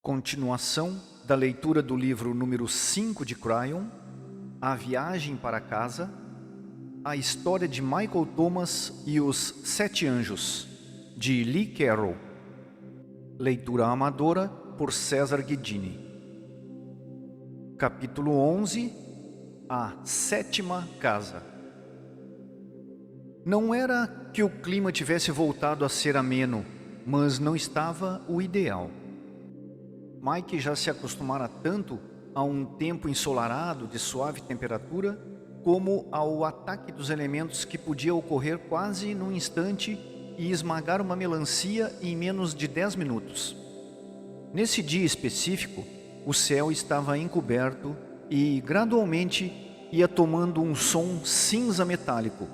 Continuação da leitura do livro número 5 de Cryon, A Viagem para Casa, a história de Michael Thomas e os 7 Anjos, de Lee Carroll. Leitura amadora por César Guidini. Capítulo 11, A Sétima Casa. Não era que o clima tivesse voltado a ser ameno, mas não estava o ideal. Mike já se acostumara tanto a um tempo ensolarado de suave temperatura, como ao ataque dos elementos que podia ocorrer quase num instante e esmagar uma melancia em menos de 10 minutos. Nesse dia específico, o céu estava encoberto e gradualmente ia tomando um som cinza metálico,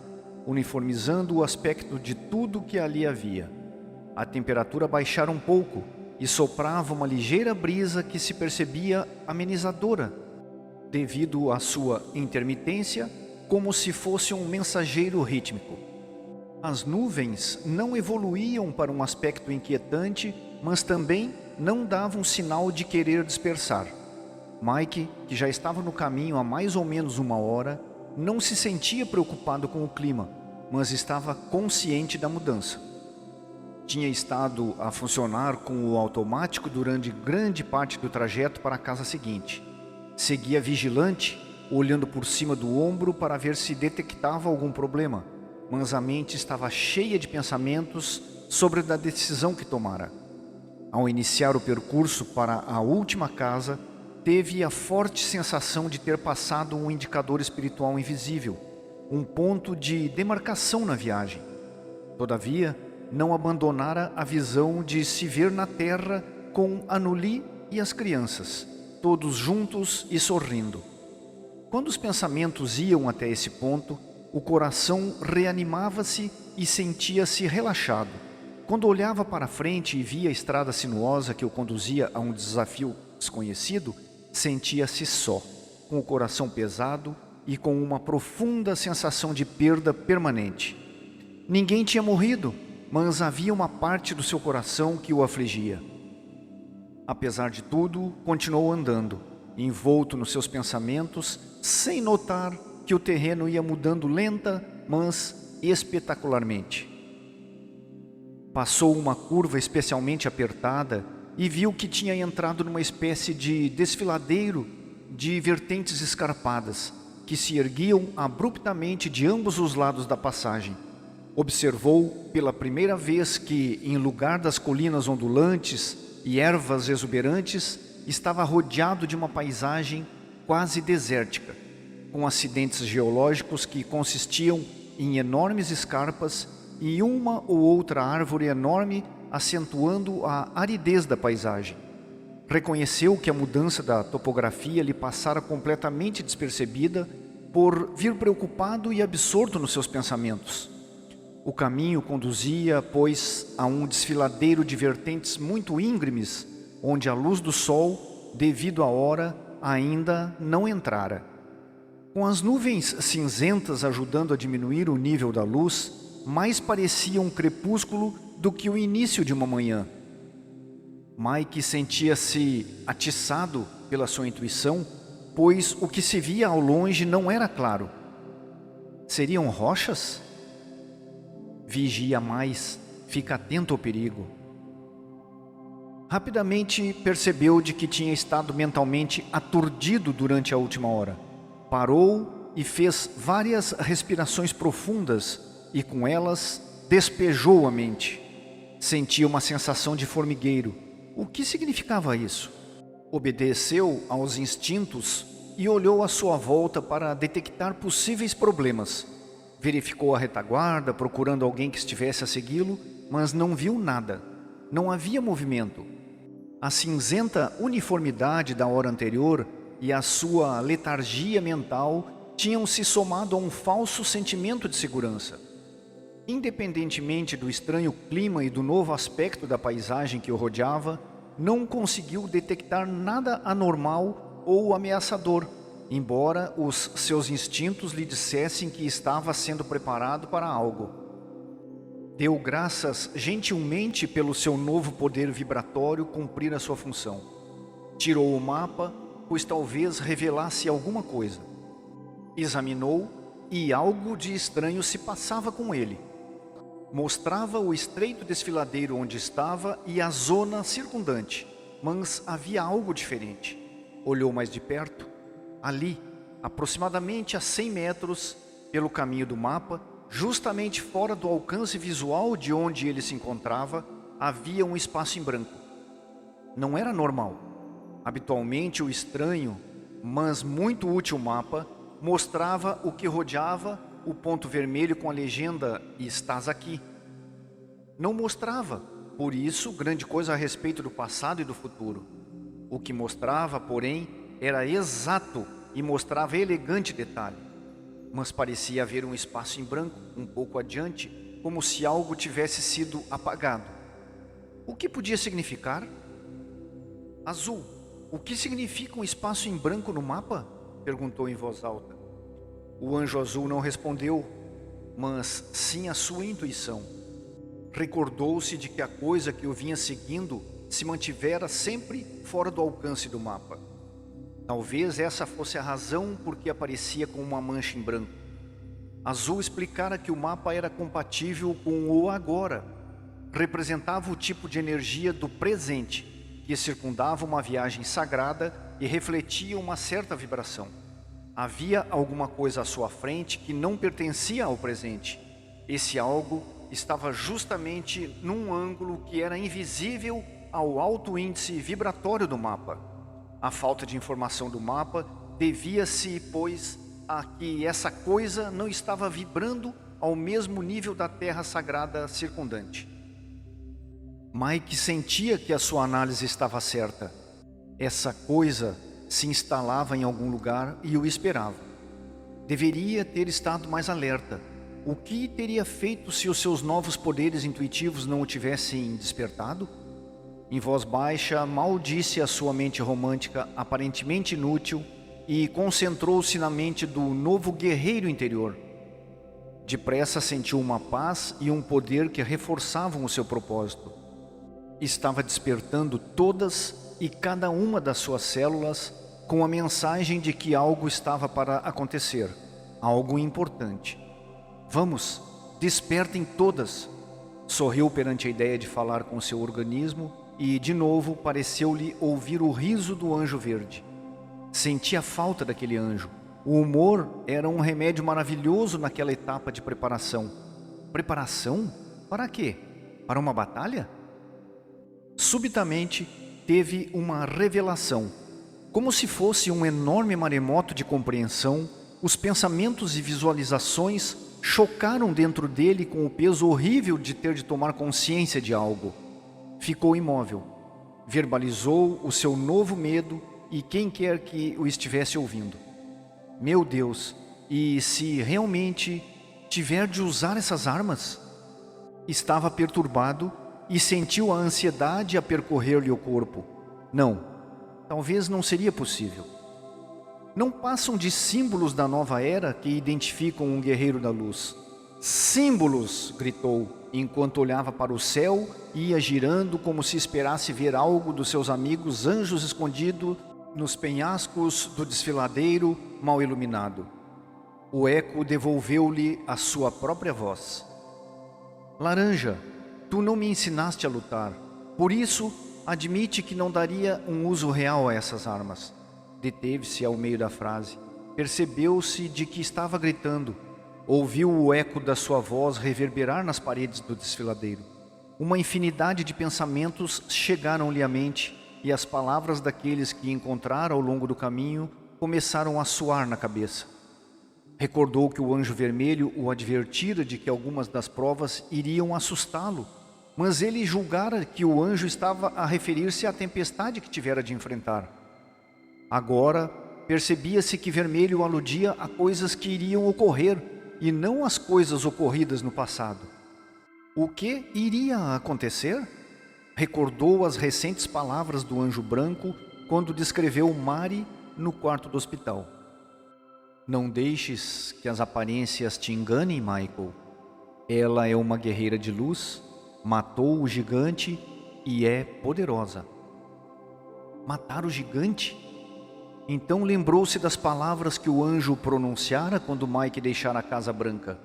uniformizando o aspecto de tudo que ali havia. A temperatura baixara um pouco, e soprava uma ligeira brisa que se percebia amenizadora, devido à sua intermitência, como se fosse um mensageiro rítmico. As nuvens não evoluíam para um aspecto inquietante, mas também não davam sinal de querer dispersar. Mike, que já estava no caminho há mais ou menos 1 hora, não se sentia preocupado com o clima, mas estava consciente da mudança. Tinha estado a funcionar com o automático durante grande parte do trajeto para a casa seguinte. Seguia vigilante, olhando por cima do ombro para ver se detectava algum problema, mas a mente estava cheia de pensamentos sobre a decisão que tomara. Ao iniciar o percurso para a última casa, teve a forte sensação de ter passado um indicador espiritual invisível, um ponto de demarcação na viagem. Todavia, não abandonara a visão de se ver na terra com Anuli e as crianças, todos juntos e sorrindo. Quando os pensamentos iam até esse ponto, o coração reanimava-se e sentia-se relaxado. Quando olhava para frente e via a estrada sinuosa que o conduzia a um desafio desconhecido, sentia-se só, com o coração pesado e com uma profunda sensação de perda permanente. Ninguém tinha morrido, mas havia uma parte do seu coração que o afligia. Apesar de tudo, continuou andando, envolto nos seus pensamentos, sem notar que o terreno ia mudando lenta, mas espetacularmente. Passou uma curva especialmente apertada e viu que tinha entrado numa espécie de desfiladeiro de vertentes escarpadas, que se erguiam abruptamente de ambos os lados da passagem. Observou pela primeira vez que, em lugar das colinas ondulantes e ervas exuberantes, estava rodeado de uma paisagem quase desértica, com acidentes geológicos que consistiam em enormes escarpas e uma ou outra árvore enorme acentuando a aridez da paisagem. Reconheceu que a mudança da topografia lhe passara completamente despercebida por vir preocupado e absorto nos seus pensamentos. O caminho conduzia, pois, a um desfiladeiro de vertentes muito íngremes, onde a luz do sol, devido à hora, ainda não entrara. Com as nuvens cinzentas ajudando a diminuir o nível da luz, mais parecia um crepúsculo do que o início de uma manhã. Mike sentia-se atiçado pela sua intuição, pois o que se via ao longe não era claro. Seriam rochas? Vigia mais, fica atento ao perigo. Rapidamente percebeu de que tinha estado mentalmente aturdido durante a última hora. Parou e fez várias respirações profundas e com elas despejou a mente. Sentia uma sensação de formigueiro. O que significava isso? Obedeceu aos instintos e olhou à sua volta para detectar possíveis problemas. Verificou a retaguarda, procurando alguém que estivesse a segui-lo, mas não viu nada. Não havia movimento. A cinzenta uniformidade da hora anterior e a sua letargia mental tinham se somado a um falso sentimento de segurança. Independentemente do estranho clima e do novo aspecto da paisagem que o rodeava, não conseguiu detectar nada anormal ou ameaçador, embora os seus instintos lhe dissessem que estava sendo preparado para algo. Deu graças gentilmente pelo seu novo poder vibratório cumprir a sua função. Tirou o mapa, pois talvez revelasse alguma coisa. Examinou e algo de estranho se passava com ele. Mostrava o estreito desfiladeiro onde estava e a zona circundante, mas havia algo diferente. Olhou mais de perto. Ali, aproximadamente a 100 metros pelo caminho do mapa, justamente fora do alcance visual de onde ele se encontrava, havia um espaço em branco. Não era normal. Habitualmente o estranho, mas muito útil mapa, mostrava o que rodeava o ponto vermelho com a legenda "Estás aqui". Não mostrava, por isso, grande coisa a respeito do passado e do futuro. O que mostrava, porém, era exato e mostrava elegante detalhe. Mas parecia haver um espaço em branco, um pouco adiante, como se algo tivesse sido apagado. O que podia significar? Azul, o que significa um espaço em branco no mapa? Perguntou em voz alta. O anjo azul não respondeu, mas sim a sua intuição. Recordou-se de que a coisa que o vinha seguindo se mantivera sempre fora do alcance do mapa. Talvez essa fosse a razão por que aparecia com uma mancha em branco. Azul explicara que o mapa era compatível com o agora. Representava o tipo de energia do presente, que circundava uma viagem sagrada e refletia uma certa vibração. Havia alguma coisa à sua frente que não pertencia ao presente. Esse algo estava justamente num ângulo que era invisível ao alto índice vibratório do mapa. A falta de informação do mapa devia-se, pois, a que essa coisa não estava vibrando ao mesmo nível da terra sagrada circundante. Mike sentia que a sua análise estava certa. Essa coisa se instalava em algum lugar e o esperava. Deveria ter estado mais alerta. O que teria feito se os seus novos poderes intuitivos não o tivessem despertado? Em voz baixa, maldisse a sua mente romântica, aparentemente inútil, e concentrou-se na mente do novo guerreiro interior. Depressa sentiu uma paz e um poder que reforçavam o seu propósito. Estava despertando todas e cada uma das suas células com a mensagem de que algo estava para acontecer, algo importante. Vamos, despertem todas. Sorriu perante a ideia de falar com seu organismo e, de novo, pareceu-lhe ouvir o riso do anjo verde. Sentia falta daquele anjo. O humor era um remédio maravilhoso naquela etapa de preparação. Preparação? Para quê? Para uma batalha? Subitamente, teve uma revelação. Como se fosse um enorme maremoto de compreensão, os pensamentos e visualizações chocaram dentro dele com o peso horrível de ter de tomar consciência de algo. Ficou imóvel. Verbalizou o seu novo medo e quem quer que o estivesse ouvindo. Meu Deus, e se realmente tiver de usar essas armas? Estava perturbado e sentiu a ansiedade a percorrer-lhe o corpo. Não, talvez não seria possível. Não passam de símbolos da nova era que identificam um guerreiro da luz. Símbolos! Gritou, enquanto olhava para o céu e ia girando como se esperasse ver algo dos seus amigos anjos escondido nos penhascos do desfiladeiro mal iluminado. O eco devolveu-lhe a sua própria voz. Laranja, tu não me ensinaste a lutar, por isso admite que não daria um uso real a essas armas. Deteve-se ao meio da frase. Percebeu-se de que estava gritando. Ouviu o eco da sua voz reverberar nas paredes do desfiladeiro. Uma infinidade de pensamentos chegaram-lhe à mente e as palavras daqueles que encontrara ao longo do caminho começaram a soar na cabeça. Recordou que o anjo vermelho o advertira de que algumas das provas iriam assustá-lo, mas ele julgara que o anjo estava a referir-se à tempestade que tivera de enfrentar. Agora, percebia-se que vermelho aludia a coisas que iriam ocorrer e não às coisas ocorridas no passado. O que iria acontecer? Recordou as recentes palavras do anjo branco quando descreveu Mari no quarto do hospital. Não deixes que as aparências te enganem, Michael. Ela é uma guerreira de luz, matou o gigante e é poderosa. Matar o gigante? Então lembrou-se das palavras que o anjo pronunciara quando Mike deixara a Casa Branca.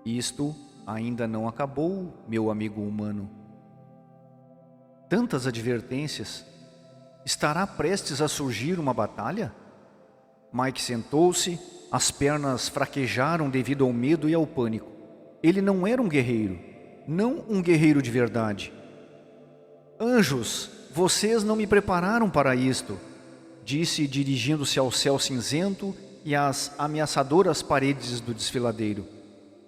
Isto ainda não acabou, meu amigo humano. Tantas advertências. Estará prestes a surgir uma batalha? Mike sentou-se, as pernas fraquejaram devido ao medo e ao pânico. Ele não era um guerreiro, não um guerreiro de verdade. Anjos, vocês não me prepararam para isto, disse dirigindo-se ao céu cinzento e às ameaçadoras paredes do desfiladeiro.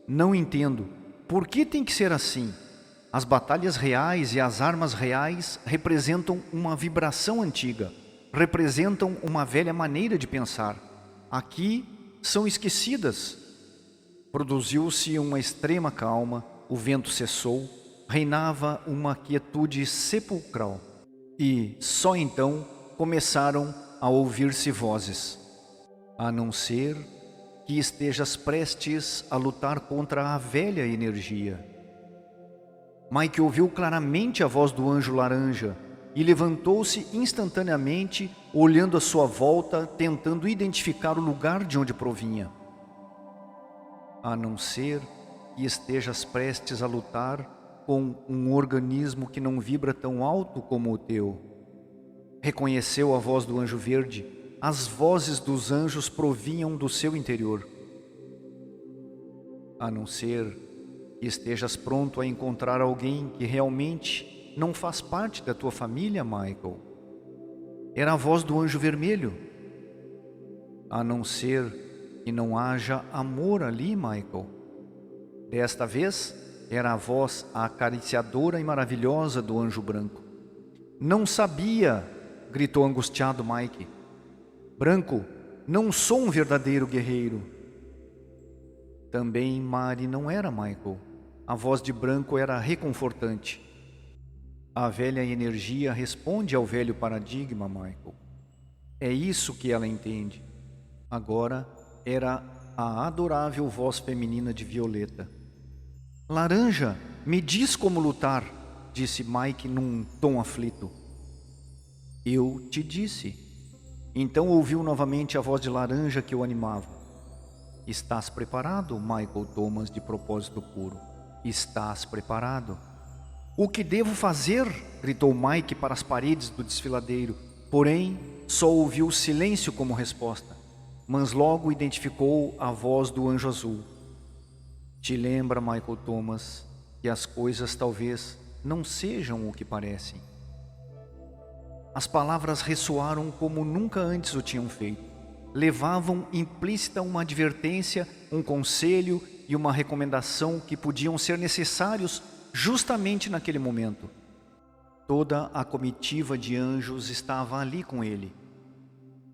Não entendo, por que tem que ser assim? As batalhas reais e as armas reais representam uma vibração antiga, representam uma velha maneira de pensar. Aqui são esquecidas. Produziu-se uma extrema calma, o vento cessou, reinava uma quietude sepulcral. E só então começaram a ouvir-se vozes. A não ser que estejas prestes a lutar contra a velha energia. Mike ouviu claramente a voz do anjo laranja e levantou-se instantaneamente, olhando à sua volta, tentando identificar o lugar de onde provinha. A não ser que estejas prestes a lutar com um organismo que não vibra tão alto como o teu. Reconheceu a voz do anjo verde. As vozes dos anjos provinham do seu interior. A não ser que estejas pronto a encontrar alguém que realmente não faz parte da tua família, Michael. Era a voz do anjo vermelho. A não ser que não haja amor ali, Michael. Desta vez, era a voz acariciadora e maravilhosa do anjo branco. Não sabia, gritou angustiado Mike. Branco, não sou um verdadeiro guerreiro. Também Mari não era, Michael. A voz de Branco era reconfortante. A velha energia responde ao velho paradigma, Michael. É isso que ela entende. Agora era a adorável voz feminina de Violeta. Laranja, me diz como lutar, disse Mike num tom aflito. Eu te disse. Então ouviu novamente a voz de Laranja que o animava. Estás preparado, Michael Thomas, de propósito puro? Estás preparado? O que devo fazer? Gritou Mike para as paredes do desfiladeiro. Porém, só ouviu silêncio como resposta. Mas logo identificou a voz do anjo azul. Te lembra, Michael Thomas, que as coisas talvez não sejam o que parecem. As palavras ressoaram como nunca antes o tinham feito. Levavam implícita uma advertência, um conselho e uma recomendação que podiam ser necessários justamente naquele momento. Toda a comitiva de anjos estava ali com ele.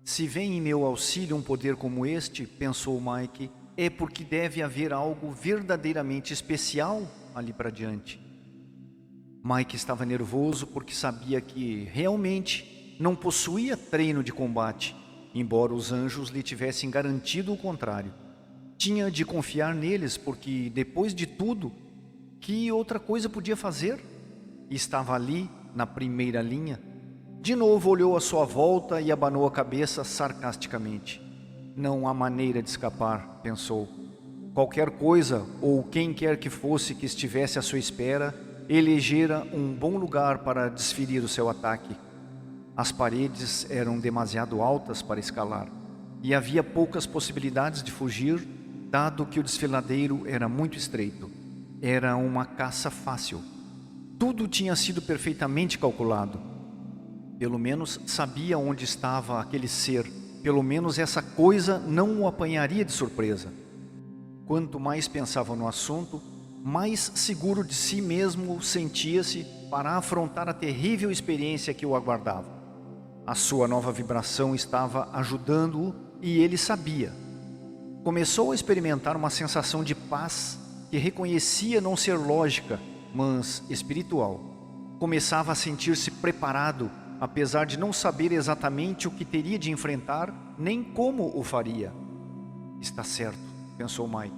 Se vem em meu auxílio um poder como este, pensou Mike, é porque deve haver algo verdadeiramente especial ali para diante. Mike estava nervoso porque sabia que realmente não possuía treino de combate, embora os anjos lhe tivessem garantido o contrário. Tinha de confiar neles porque, depois de tudo, que outra coisa podia fazer? Estava ali, na primeira linha. De novo olhou à sua volta e abanou a cabeça sarcasticamente. Não há maneira de escapar, pensou. Qualquer coisa, ou quem quer que fosse que estivesse à sua espera, elegera um bom lugar para desferir o seu ataque. As paredes eram demasiado altas para escalar, e havia poucas possibilidades de fugir, dado que o desfiladeiro era muito estreito. Era uma caça fácil. Tudo tinha sido perfeitamente calculado. Pelo menos sabia onde estava aquele ser. Pelo menos essa coisa não o apanharia de surpresa. Quanto mais pensava no assunto, mais seguro de si mesmo sentia-se para afrontar a terrível experiência que o aguardava. A sua nova vibração estava ajudando-o e ele sabia. Começou a experimentar uma sensação de paz que reconhecia não ser lógica, mas espiritual. Começava a sentir-se preparado, apesar de não saber exatamente o que teria de enfrentar, nem como o faria. Está certo, pensou Mike.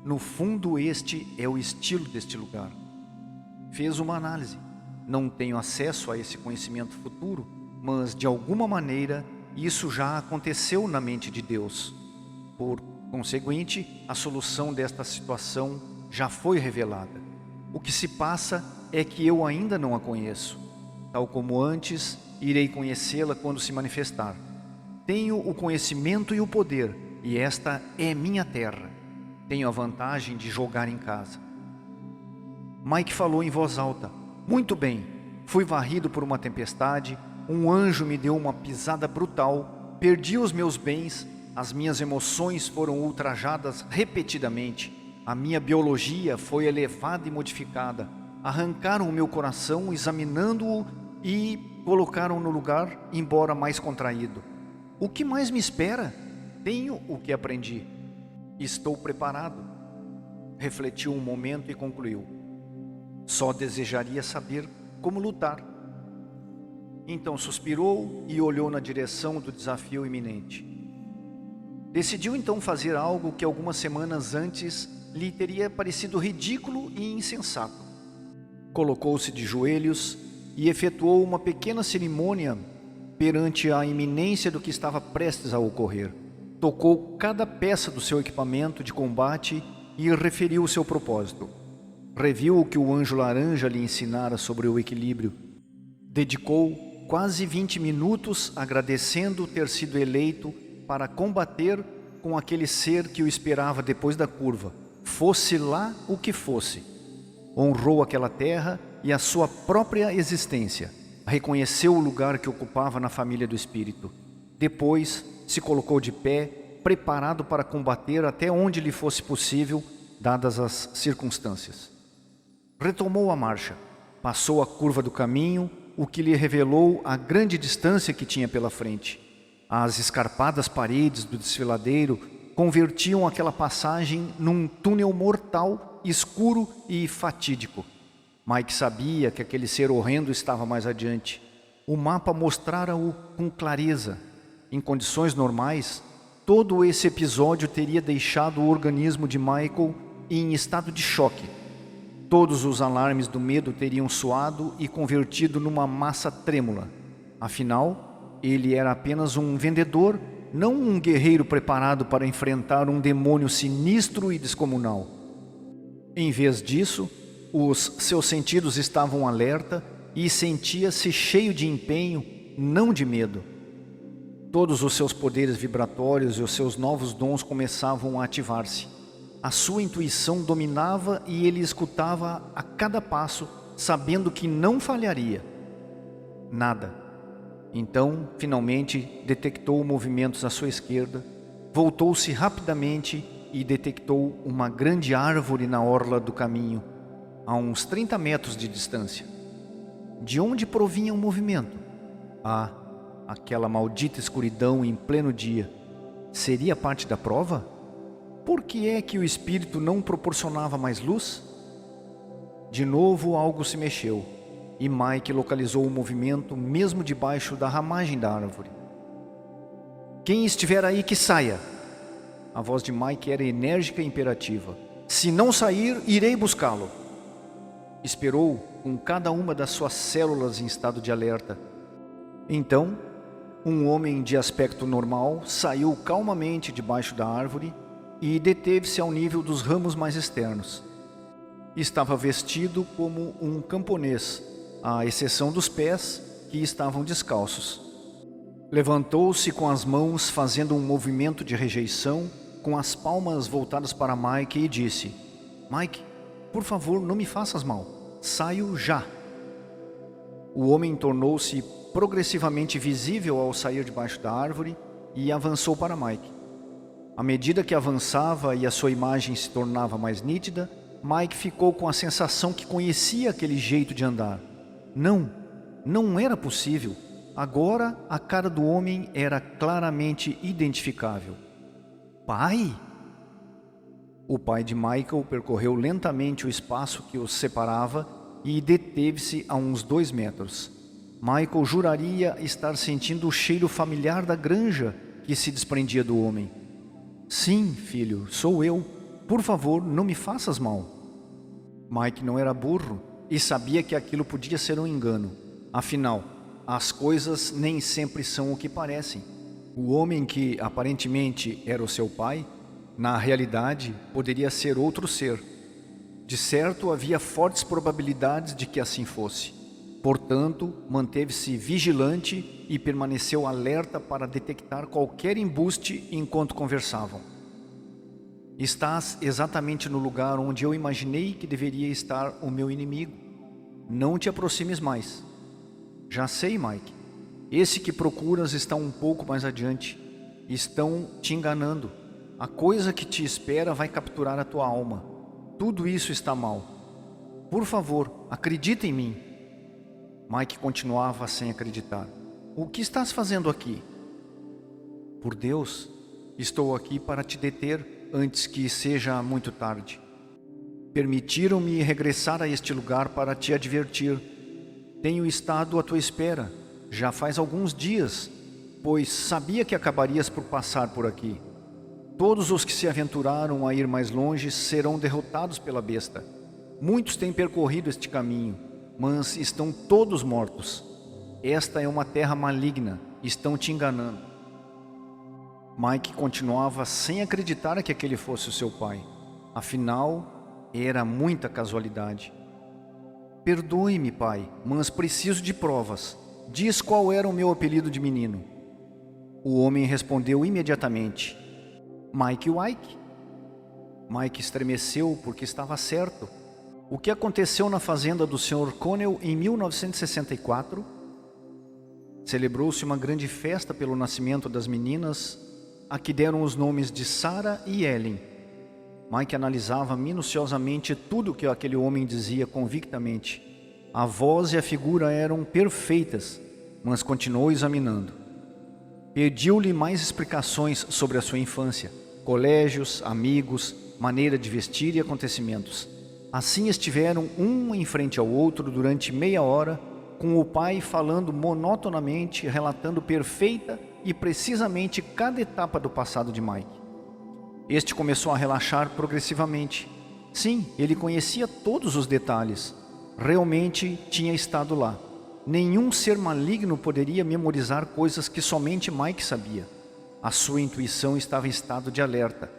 No fundo, este é o estilo deste lugar. Fez uma análise. Não tenho acesso a esse conhecimento futuro, mas de alguma maneira isso já aconteceu na mente de Deus. Por conseguinte, a solução desta situação já foi revelada. O que se passa é que eu ainda não a conheço. Tal como antes, irei conhecê-la quando se manifestar. Tenho o conhecimento e o poder, e esta é minha terra. Tenho a vantagem de jogar em casa. Mike falou em voz alta. Muito bem, fui varrido por uma tempestade, um anjo me deu uma pisada brutal, perdi os meus bens, as minhas emoções foram ultrajadas repetidamente, a minha biologia foi elevada e modificada, arrancaram o meu coração examinando-o e colocaram no lugar, embora mais contraído. O que mais me espera? Tenho o que aprendi. Estou preparado. Refletiu um momento e concluiu. Só desejaria saber como lutar. Então suspirou e olhou na direção do desafio iminente. Decidiu então fazer algo que algumas semanas antes lhe teria parecido ridículo e insensato. Colocou-se de joelhos e efetuou uma pequena cerimônia perante a iminência do que estava prestes a ocorrer. Tocou cada peça do seu equipamento de combate e referiu o seu propósito. Reviu o que o anjo laranja lhe ensinara sobre o equilíbrio. Dedicou quase 20 minutos agradecendo ter sido eleito para combater com aquele ser que o esperava depois da curva, fosse lá o que fosse. Honrou aquela terra e a sua própria existência. Reconheceu o lugar que ocupava na família do Espírito. Depois se colocou de pé, preparado para combater até onde lhe fosse possível, dadas as circunstâncias. Retomou a marcha, passou a curva do caminho, o que lhe revelou a grande distância que tinha pela frente. As escarpadas paredes do desfiladeiro convertiam aquela passagem num túnel mortal, escuro e fatídico. Mike sabia que aquele ser horrendo estava mais adiante. O mapa mostrara-o com clareza. Em condições normais, todo esse episódio teria deixado o organismo de Michael em estado de choque. Todos os alarmes do medo teriam soado e convertido numa massa trêmula. Afinal, ele era apenas um vendedor, não um guerreiro preparado para enfrentar um demônio sinistro e descomunal. Em vez disso, os seus sentidos estavam alerta e sentia-se cheio de empenho, não de medo. Todos os seus poderes vibratórios e os seus novos dons começavam a ativar-se. A sua intuição dominava e ele escutava a cada passo, sabendo que não falharia. Nada. Então, finalmente, detectou movimentos à sua esquerda, voltou-se rapidamente e detectou uma grande árvore na orla do caminho, a uns 30 metros de distância. De onde provinha o movimento? Ah, aquela maldita escuridão em pleno dia. Seria parte da prova? Por que é que o espírito não proporcionava mais luz? De novo algo se mexeu, e Mike localizou o movimento mesmo debaixo da ramagem da árvore. Quem estiver aí que saia! A voz de Mike era enérgica e imperativa. Se não sair, irei buscá-lo. Esperou com cada uma das suas células em estado de alerta. Então, um homem de aspecto normal saiu calmamente debaixo da árvore e deteve-se ao nível dos ramos mais externos. Estava vestido como um camponês, à exceção dos pés, que estavam descalços. Levantou-se com as mãos, fazendo um movimento de rejeição, com as palmas voltadas para Mike, e disse: Mike, por favor, não me faças mal. Saio já. O homem tornou-se progressivamente visível ao sair debaixo da árvore e avançou para Mike. À medida que avançava e a sua imagem se tornava mais nítida, Mike ficou com a sensação que conhecia aquele jeito de andar. Não era possível. Agora a cara do homem era claramente identificável. Pai? O pai de Michael percorreu lentamente o espaço que os separava e deteve-se a uns 2 metros. Michael juraria estar sentindo o cheiro familiar da granja que se desprendia do homem. Sim, filho, sou eu. por favor, não me faças mal. Mike não era burro e sabia que aquilo podia ser um engano. Afinal, as coisas nem sempre são o que parecem. O homem que aparentemente era o seu pai, na realidade, poderia ser outro ser. De certo, havia fortes probabilidades de que assim fosse. Portanto, manteve-se vigilante e permaneceu alerta para detectar qualquer embuste enquanto conversavam. Estás exatamente no lugar onde eu imaginei que deveria estar o meu inimigo. Não te aproximes mais. Já sei, Mike. Esse que procuras está um pouco mais adiante. Estão te enganando. A coisa que te espera vai capturar a tua alma. Tudo isso está mal. Por favor, acredita em mim. Mike continuava sem acreditar. O que estás fazendo aqui? Por Deus, estou aqui para te deter antes que seja muito tarde. Permitiram-me regressar a este lugar para te advertir. Tenho estado à tua espera, já faz alguns dias, pois sabia que acabarias por passar por aqui. Todos os que se aventuraram a ir mais longe serão derrotados pela besta. Muitos têm percorrido este caminho, mas estão todos mortos. Esta é uma terra maligna, estão te enganando. Mike continuava sem acreditar que aquele fosse o seu pai. Afinal, era muita casualidade. Perdoe-me, pai, mas preciso de provas. Diz qual era o meu apelido de menino. O homem respondeu imediatamente. Mike White. Mike estremeceu porque estava certo. O que aconteceu na fazenda do Sr. Connell em 1964? Celebrou-se uma grande festa pelo nascimento das meninas, a que deram os nomes de Sarah e Ellen. Mike analisava minuciosamente tudo o que aquele homem dizia convictamente. A voz e a figura eram perfeitas, mas continuou examinando. Pediu-lhe mais explicações sobre a sua infância, colégios, amigos, maneira de vestir e acontecimentos. Assim estiveram um em frente ao outro durante meia hora, com o pai falando monotonamente, relatando perfeita e precisamente cada etapa do passado de Mike. Este começou a relaxar progressivamente. Sim, ele conhecia todos os detalhes. Realmente tinha estado lá. Nenhum ser maligno poderia memorizar coisas que somente Mike sabia. A sua intuição estava em estado de alerta.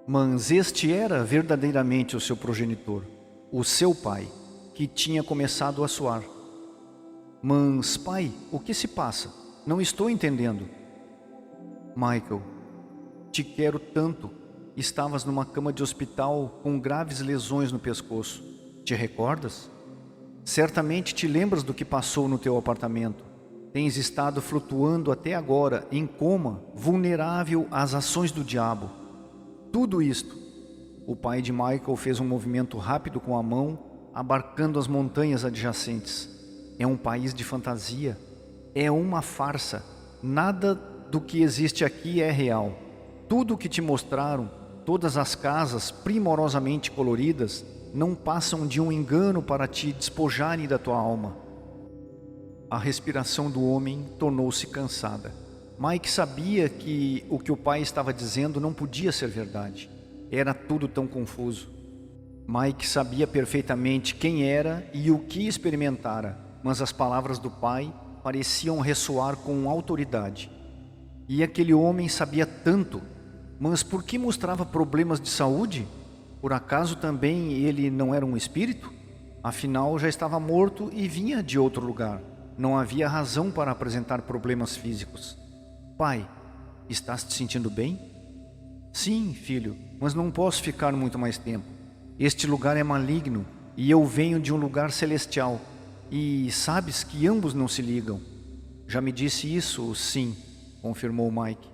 Mas este era verdadeiramente o seu progenitor, o seu pai, que tinha começado a suar. Mas, pai, o que se passa? Não estou entendendo. Michael, te quero tanto. Estavas numa cama de hospital com graves lesões no pescoço. Te recordas? Certamente te lembras do que passou no teu apartamento. Tens estado flutuando até agora, em coma, vulnerável às ações do diabo. Tudo isto. O pai de Michael fez um movimento rápido com a mão, abarcando as montanhas adjacentes. É um país de fantasia. É uma farsa. Nada do que existe aqui é real. Tudo o que te mostraram, todas as casas primorosamente coloridas, não passam de um engano para te despojarem da tua alma. A respiração do homem tornou-se cansada. Mike sabia que o que o pai estava dizendo não podia ser verdade. Era tudo tão confuso. Mike sabia perfeitamente quem era e o que experimentara, mas as palavras do pai pareciam ressoar com autoridade. E aquele homem sabia tanto, mas por que mostrava problemas de saúde? Por acaso também ele não era um espírito? Afinal, já estava morto e vinha de outro lugar. Não havia razão para apresentar problemas físicos. Pai, estás te sentindo bem? Sim, filho, mas não posso ficar muito mais tempo. Este lugar é maligno e eu venho de um lugar celestial. E sabes que ambos não se ligam. Já me disse isso, sim, confirmou Mike.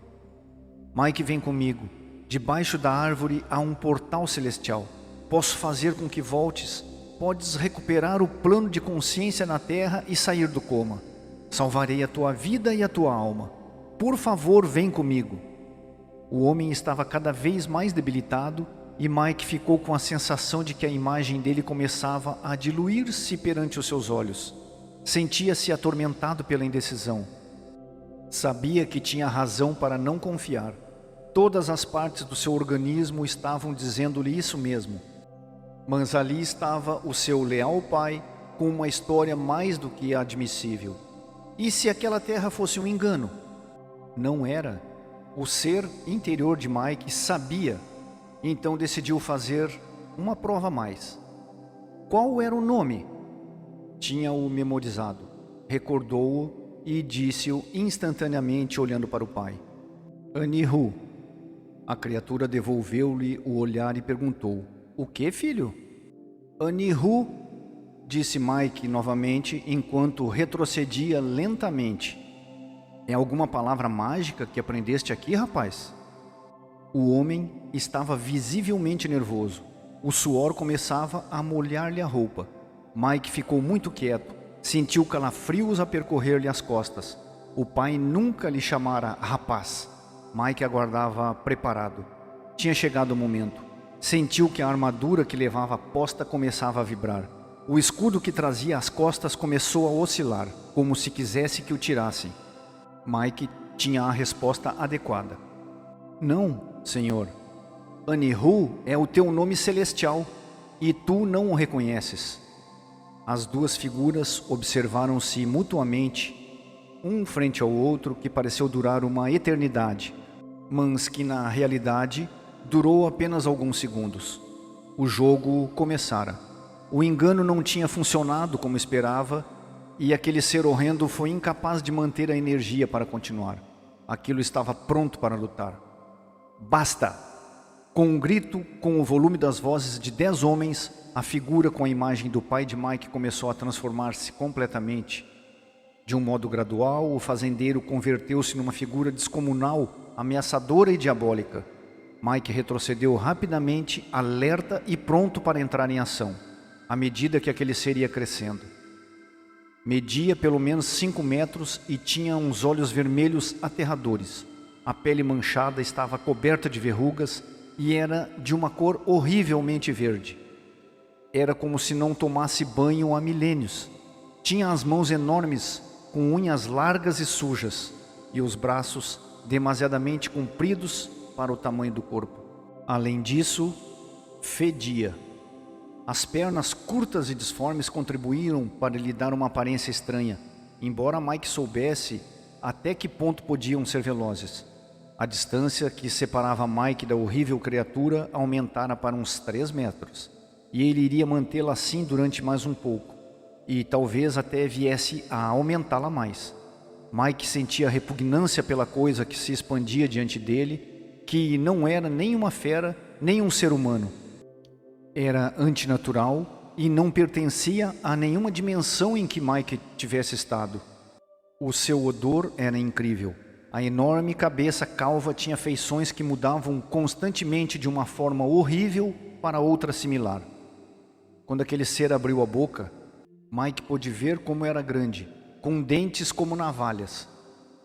Mike, vem comigo. Debaixo da árvore há um portal celestial. Posso fazer com que voltes. Podes recuperar o plano de consciência na terra e sair do coma. Salvarei a tua vida e a tua alma. Por favor, vem comigo. O homem estava cada vez mais debilitado e Mike ficou com a sensação de que a imagem dele começava a diluir-se perante os seus olhos. Sentia-se atormentado pela indecisão. Sabia que tinha razão para não confiar. Todas as partes do seu organismo estavam dizendo-lhe isso mesmo. Mas ali estava o seu leal pai com uma história mais do que admissível. E se aquela terra fosse um engano? Não era. O ser interior de Mike sabia, então decidiu fazer uma prova a mais. Qual era o nome? Tinha-o memorizado, recordou-o e disse-o instantaneamente olhando para o pai. Anihu. A criatura devolveu-lhe o olhar e perguntou, o que, filho? Anihu, disse Mike novamente enquanto retrocedia lentamente. É alguma palavra mágica que aprendeste aqui, rapaz? O homem estava visivelmente nervoso. O suor começava a molhar-lhe a roupa. Mike ficou muito quieto. Sentiu calafrios a percorrer-lhe as costas. O pai nunca lhe chamara rapaz. Mike aguardava preparado. Tinha chegado o momento. Sentiu que a armadura que levava posta começava a vibrar. O escudo que trazia às costas começou a oscilar, como se quisesse que o tirassem. Mike tinha a resposta adequada. Não, senhor. Anihu é o teu nome celestial, e tu não o reconheces. As duas figuras observaram-se mutuamente, um frente ao outro, que pareceu durar uma eternidade, mas que na realidade durou apenas alguns segundos. O jogo começara. O engano não tinha funcionado como esperava, e aquele ser horrendo foi incapaz de manter a energia para continuar. Aquilo estava pronto para lutar. Basta! Com um grito, com o volume das vozes de 10 homens, a figura com a imagem do pai de Mike começou a transformar-se completamente. De um modo gradual, o fazendeiro converteu-se numa figura descomunal, ameaçadora e diabólica. Mike retrocedeu rapidamente, alerta e pronto para entrar em ação, à medida que aquele ser ia crescendo. Media pelo menos 5 metros e tinha uns olhos vermelhos aterradores. A pele manchada estava coberta de verrugas e era de uma cor horrivelmente verde. Era como se não tomasse banho há milênios. Tinha as mãos enormes, com unhas largas e sujas, e os braços demasiadamente compridos para o tamanho do corpo. Além disso, fedia. As pernas curtas e disformes contribuíram para lhe dar uma aparência estranha, embora Mike soubesse até que ponto podiam ser velozes. A distância que separava Mike da horrível criatura aumentara para uns 3 metros, e ele iria mantê-la assim durante mais um pouco, e talvez até viesse a aumentá-la mais. Mike sentia repugnância pela coisa que se expandia diante dele, que não era nem uma fera, nem um ser humano. Era antinatural e não pertencia a nenhuma dimensão em que Mike tivesse estado. O seu odor era incrível. A enorme cabeça calva tinha feições que mudavam constantemente de uma forma horrível para outra similar. Quando aquele ser abriu a boca, Mike pôde ver como era grande, com dentes como navalhas.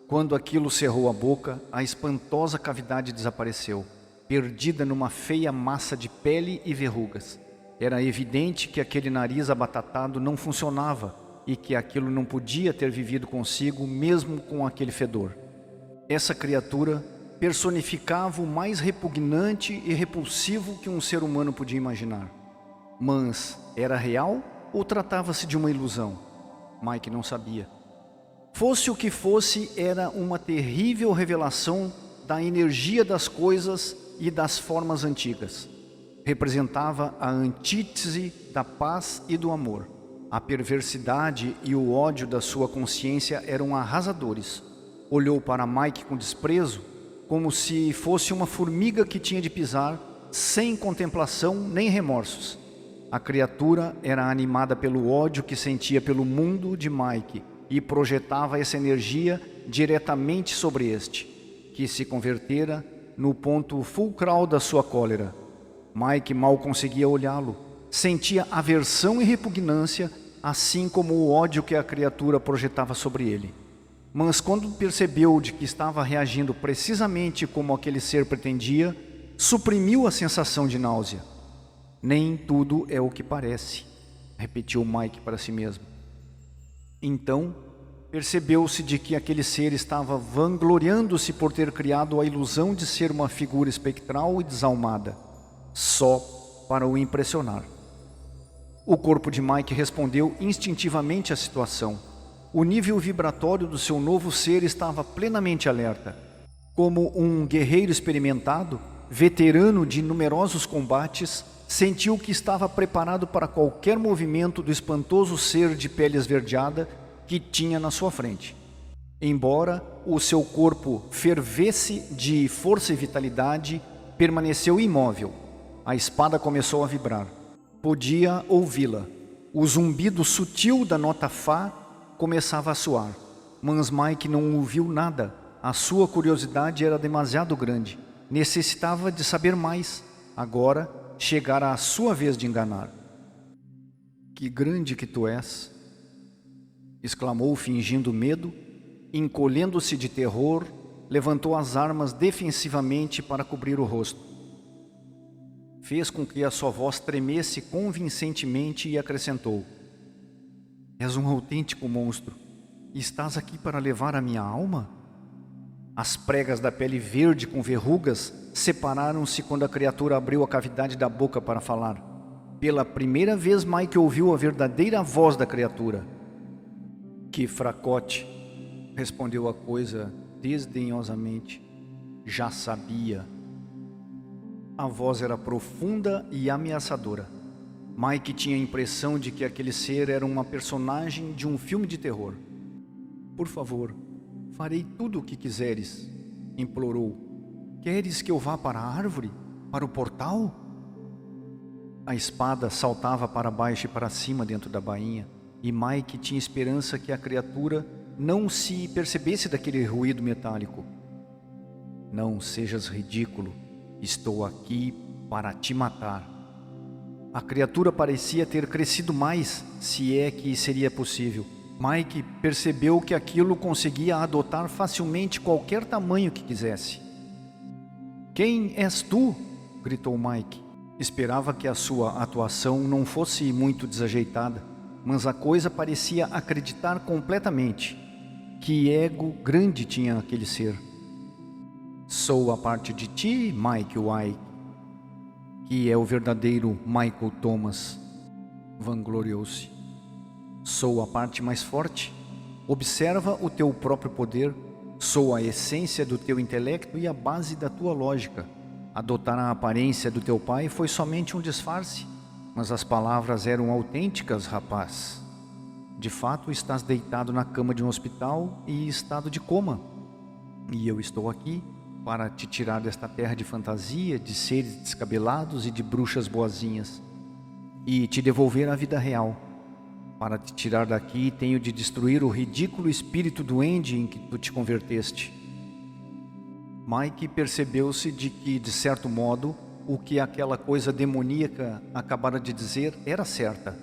Quando aquilo cerrou a boca, a espantosa cavidade desapareceu, perdida numa feia massa de pele e verrugas. Era evidente que aquele nariz abatatado não funcionava e que aquilo não podia ter vivido consigo mesmo com aquele fedor. Essa criatura personificava o mais repugnante e repulsivo que um ser humano podia imaginar. Mas era real ou tratava-se de uma ilusão? Mike não sabia. Fosse o que fosse, era uma terrível revelação da energia das coisas e das formas antigas. Representava a antítese da paz e do amor. A perversidade e o ódio da sua consciência eram arrasadores. Olhou para Mike com desprezo, como se fosse uma formiga que tinha de pisar, sem contemplação nem remorsos. A criatura era animada pelo ódio que sentia pelo mundo de Mike e projetava essa energia diretamente sobre este, que se convertera no ponto fulcral da sua cólera. Mike mal conseguia olhá-lo. Sentia aversão e repugnância, assim como o ódio que a criatura projetava sobre ele. Mas quando percebeu de que estava reagindo precisamente como aquele ser pretendia, suprimiu a sensação de náusea. Nem tudo é o que parece, repetiu Mike para si mesmo. Então, Percebeu-se de que aquele ser estava vangloriando-se por ter criado a ilusão de ser uma figura espectral e desalmada, só para o impressionar. O corpo de Mike respondeu instintivamente à situação. O nível vibratório do seu novo ser estava plenamente alerta. Como um guerreiro experimentado, veterano de numerosos combates, sentiu que estava preparado para qualquer movimento do espantoso ser de pele esverdeada que tinha na sua frente. Embora o seu corpo fervesse de força e vitalidade, permaneceu imóvel. A espada começou a vibrar. Podia ouvi-la. O zumbido sutil da nota Fá começava a soar. Mas Mike não ouviu nada. A sua curiosidade era demasiado grande. Necessitava de saber mais. Agora chegara a sua vez de enganar. Que grande que tu és! Exclamou fingindo medo, encolhendo-se de terror, levantou as armas defensivamente para cobrir o rosto. Fez com que a sua voz tremesse convincentemente e acrescentou: És um autêntico monstro, e estás aqui para levar a minha alma? As pregas da pele verde com verrugas separaram-se quando a criatura abriu a cavidade da boca para falar. Pela primeira vez Mike ouviu a verdadeira voz da criatura. Que fracote, respondeu a coisa desdenhosamente. Já sabia. A voz era profunda e ameaçadora. Mike tinha a impressão de que aquele ser era uma personagem de um filme de terror. Por favor, farei tudo o que quiseres, implorou. Queres que eu vá para a árvore? Para o portal? A espada saltava para baixo e para cima dentro da bainha. E Mike tinha esperança que a criatura não se percebesse daquele ruído metálico. Não sejas ridículo, estou aqui para te matar. A criatura parecia ter crescido mais, se é que seria possível. Mike percebeu que aquilo conseguia adotar facilmente qualquer tamanho que quisesse. Quem és tu? Gritou Mike. Esperava que a sua atuação não fosse muito desajeitada. Mas a coisa parecia acreditar completamente. Que ego grande tinha aquele ser. Sou a parte de ti, Mike White, que é o verdadeiro Michael Thomas, vangloriou-se. Sou a parte mais forte. Observa o teu próprio poder. Sou a essência do teu intelecto e a base da tua lógica. Adotar a aparência do teu pai foi somente um disfarce. Mas as palavras eram autênticas, rapaz. De fato, estás deitado na cama de um hospital em estado de coma. E eu estou aqui para te tirar desta terra de fantasia, de seres descabelados e de bruxas boazinhas, e te devolver à vida real. Para te tirar daqui, tenho de destruir o ridículo espírito duende em que tu te converteste. Mike percebeu-se de que, de certo modo, o que aquela coisa demoníaca acabara de dizer era certa.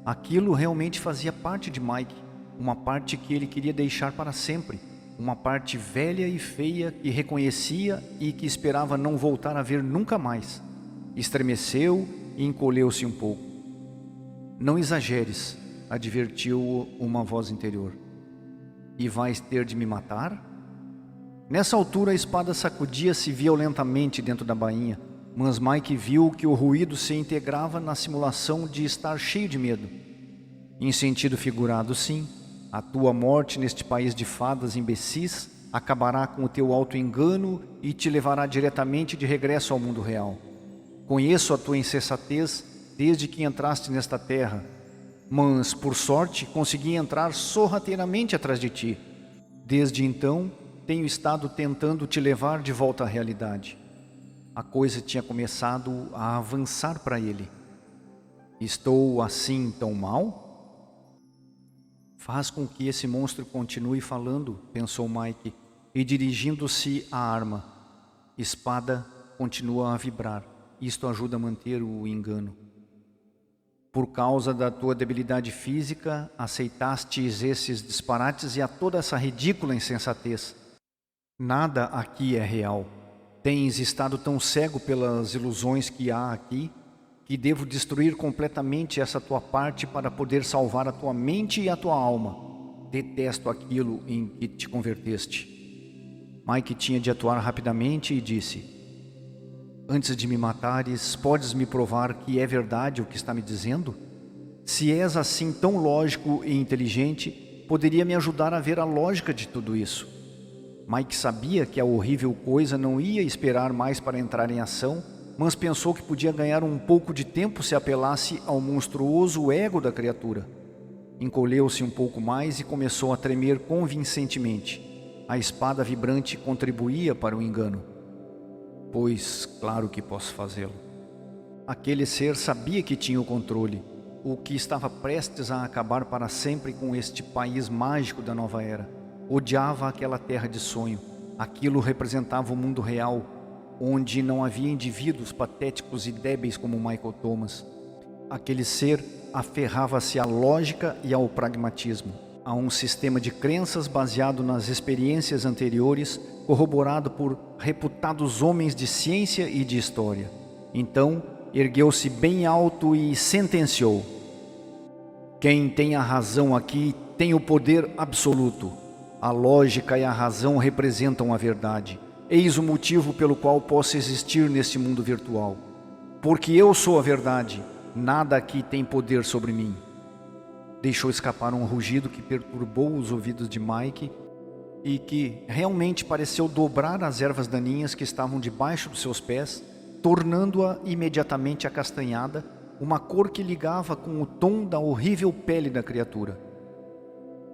Aquilo realmente fazia parte de Mike, uma parte que ele queria deixar para sempre, uma parte velha e feia que reconhecia e que esperava não voltar a ver nunca mais. Estremeceu e encolheu-se um pouco. Não exageres, advertiu-o uma voz interior. E vais ter de me matar? Nessa altura a espada sacudia-se violentamente dentro da bainha. Mas Mike viu que o ruído se integrava na simulação de estar cheio de medo. Em sentido figurado, sim, a tua morte neste país de fadas imbecis acabará com o teu auto-engano e te levará diretamente de regresso ao mundo real. Conheço a tua insensatez desde que entraste nesta terra, mas, por sorte, consegui entrar sorrateiramente atrás de ti. Desde então, tenho estado tentando te levar de volta à realidade. A coisa tinha começado a avançar para ele. Estou assim tão mal? Faz com que esse monstro continue falando, pensou Mike, e dirigindo-se à arma. Espada continua a vibrar. Isto ajuda a manter o engano. Por causa da tua debilidade física, aceitastes esses disparates e a toda essa ridícula insensatez. Nada aqui é real. Tens estado tão cego pelas ilusões que há aqui, que devo destruir completamente essa tua parte para poder salvar a tua mente e a tua alma. detesto aquilo em que te converteste. Mike tinha de atuar rapidamente e disse: antes de me matares, podes me provar que é verdade o que está me dizendo? Se és assim tão lógico e inteligente, poderia me ajudar a ver a lógica de tudo isso. Mike sabia que a horrível coisa não ia esperar mais para entrar em ação, mas pensou que podia ganhar um pouco de tempo se apelasse ao monstruoso ego da criatura. Encolheu-se um pouco mais e começou a tremer convincentemente. A espada vibrante contribuía para o engano. Pois, claro que posso fazê-lo. Aquele ser sabia que tinha o controle, o que estava prestes a acabar para sempre com este país mágico da nova era. Odiava aquela terra de sonho. Aquilo representava o mundo real, onde não havia indivíduos patéticos e débeis como Michael Thomas. Aquele ser aferrava-se à lógica e ao pragmatismo, a um sistema de crenças baseado nas experiências anteriores, corroborado por reputados homens de ciência e de história. Então, ergueu-se bem alto e sentenciou: quem tem a razão aqui tem o poder absoluto. A lógica e a razão representam a verdade. Eis o motivo pelo qual posso existir neste mundo virtual. Porque eu sou a verdade, nada aqui tem poder sobre mim. Deixou escapar um rugido que perturbou os ouvidos de Mike e que realmente pareceu dobrar as ervas daninhas que estavam debaixo dos seus pés, tornando-a imediatamente acastanhada, uma cor que ligava com o tom da horrível pele da criatura.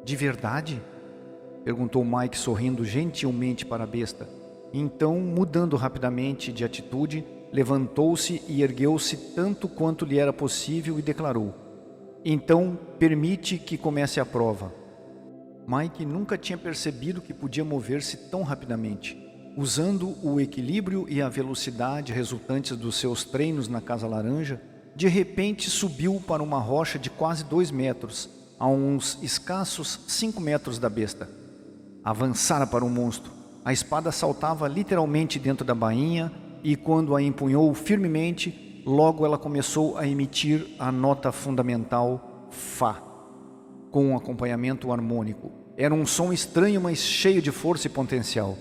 De verdade? Perguntou Mike, sorrindo gentilmente para a besta. Então, mudando rapidamente de atitude, levantou-se e ergueu-se tanto quanto lhe era possível e declarou: então, permite que comece a prova. Mike nunca tinha percebido que podia mover-se tão rapidamente. Usando o equilíbrio e a velocidade resultantes dos seus treinos na Casa Laranja, de repente subiu para uma rocha de quase 2 metros, a uns escassos 5 metros da besta. Avançara para o monstro. A espada saltava literalmente dentro da bainha e, quando a empunhou firmemente, logo ela começou a emitir a nota fundamental Fá, com um acompanhamento harmônico. Era um som estranho, mas cheio de força e potencial.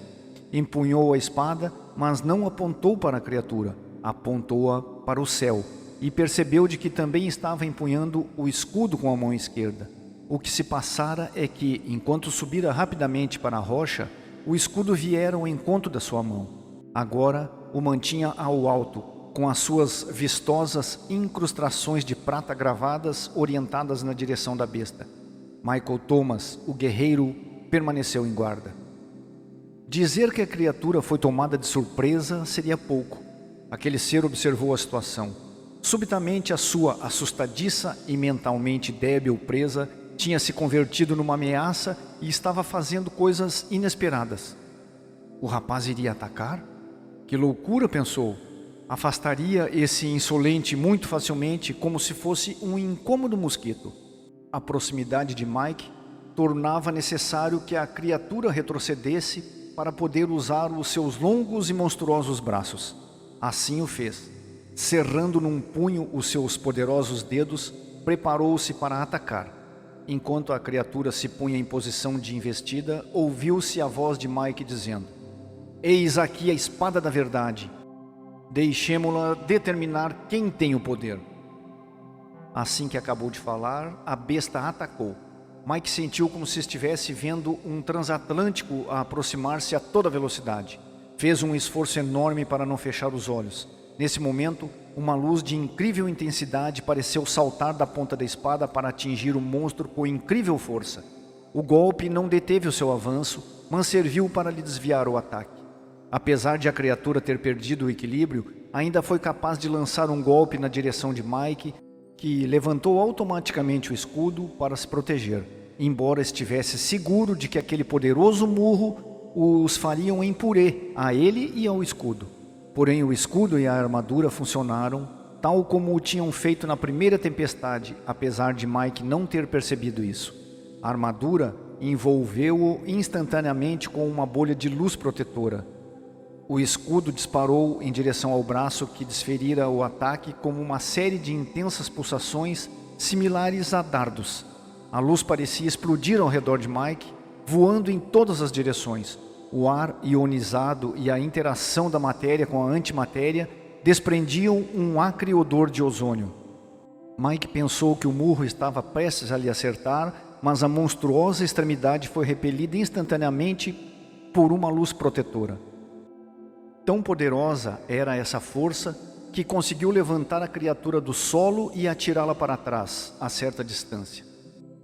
Empunhou a espada, mas não apontou para a criatura, apontou-a para o céu, e percebeu de que também estava empunhando o escudo com a mão esquerda. O que se passara é que, enquanto subira rapidamente para a rocha, o escudo viera ao encontro da sua mão. Agora o mantinha ao alto, com as suas vistosas incrustações de prata gravadas orientadas na direção da besta. Michael Thomas, o guerreiro, permaneceu em guarda. Dizer que a criatura foi tomada de surpresa seria pouco. Aquele ser observou a situação. Subitamente a sua assustadiça e mentalmente débil presa tinha se convertido numa ameaça e estava fazendo coisas inesperadas. O rapaz iria atacar? Que loucura, pensou. Afastaria esse insolente muito facilmente, como se fosse um incômodo mosquito. A proximidade de Mike tornava necessário que a criatura retrocedesse para poder usar os seus longos e monstruosos braços. Assim o fez. Cerrando num punho os seus poderosos dedos, preparou-se para atacar. Enquanto a criatura se punha em posição de investida, ouviu-se a voz de Mike dizendo: eis aqui a espada da verdade. Deixemo-la determinar quem tem o poder. Assim que acabou de falar, a besta atacou. Mike sentiu como se estivesse vendo um transatlântico a aproximar-se a toda velocidade. Fez um esforço enorme para não fechar os olhos. Nesse momento, uma luz de incrível intensidade pareceu saltar da ponta da espada para atingir o monstro com incrível força. O golpe não deteve o seu avanço, mas serviu para lhe desviar o ataque. Apesar de a criatura ter perdido o equilíbrio, ainda foi capaz de lançar um golpe na direção de Mike, que levantou automaticamente o escudo para se proteger, embora estivesse seguro de que aquele poderoso murro os fariam em purê a ele e ao escudo. Porém, o escudo e a armadura funcionaram, tal como o tinham feito na primeira tempestade, apesar de Mike não ter percebido isso. A armadura envolveu-o instantaneamente com uma bolha de luz protetora. O escudo disparou em direção ao braço que desferira o ataque como uma série de intensas pulsações similares a dardos. A luz parecia explodir ao redor de Mike, voando em todas as direções. O ar ionizado e a interação da matéria com a antimatéria desprendiam um acre odor de ozônio. Mike pensou que o murro estava prestes a lhe acertar, mas a monstruosa extremidade foi repelida instantaneamente por uma luz protetora. Tão poderosa era essa força que conseguiu levantar a criatura do solo e atirá-la para trás, a certa distância.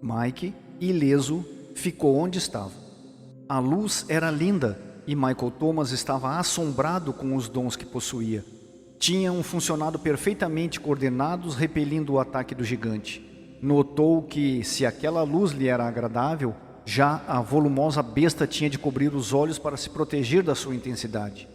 Mike, ileso, ficou onde estava. A luz era linda e Michael Thomas estava assombrado com os dons que possuía. Tinham funcionado perfeitamente coordenados, repelindo o ataque do gigante. Notou que, se aquela luz lhe era agradável, já a volumosa besta tinha de cobrir os olhos para se proteger da sua intensidade.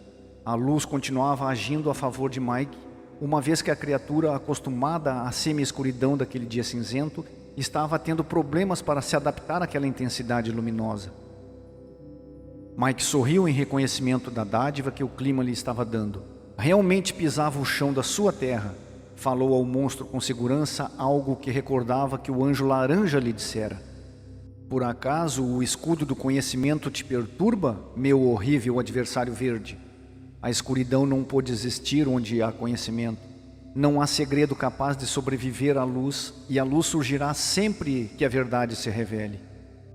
A luz continuava agindo a favor de Mike, uma vez que a criatura, acostumada à semi-escuridão daquele dia cinzento, estava tendo problemas para se adaptar àquela intensidade luminosa. Mike sorriu em reconhecimento da dádiva que o clima lhe estava dando. Realmente pisava o chão da sua terra. Falou ao monstro com segurança algo que recordava que o anjo laranja lhe dissera. Por acaso o escudo do conhecimento te perturba, meu horrível adversário verde? A escuridão não pôde existir onde há conhecimento. Não há segredo capaz de sobreviver à luz, e a luz surgirá sempre que a verdade se revele.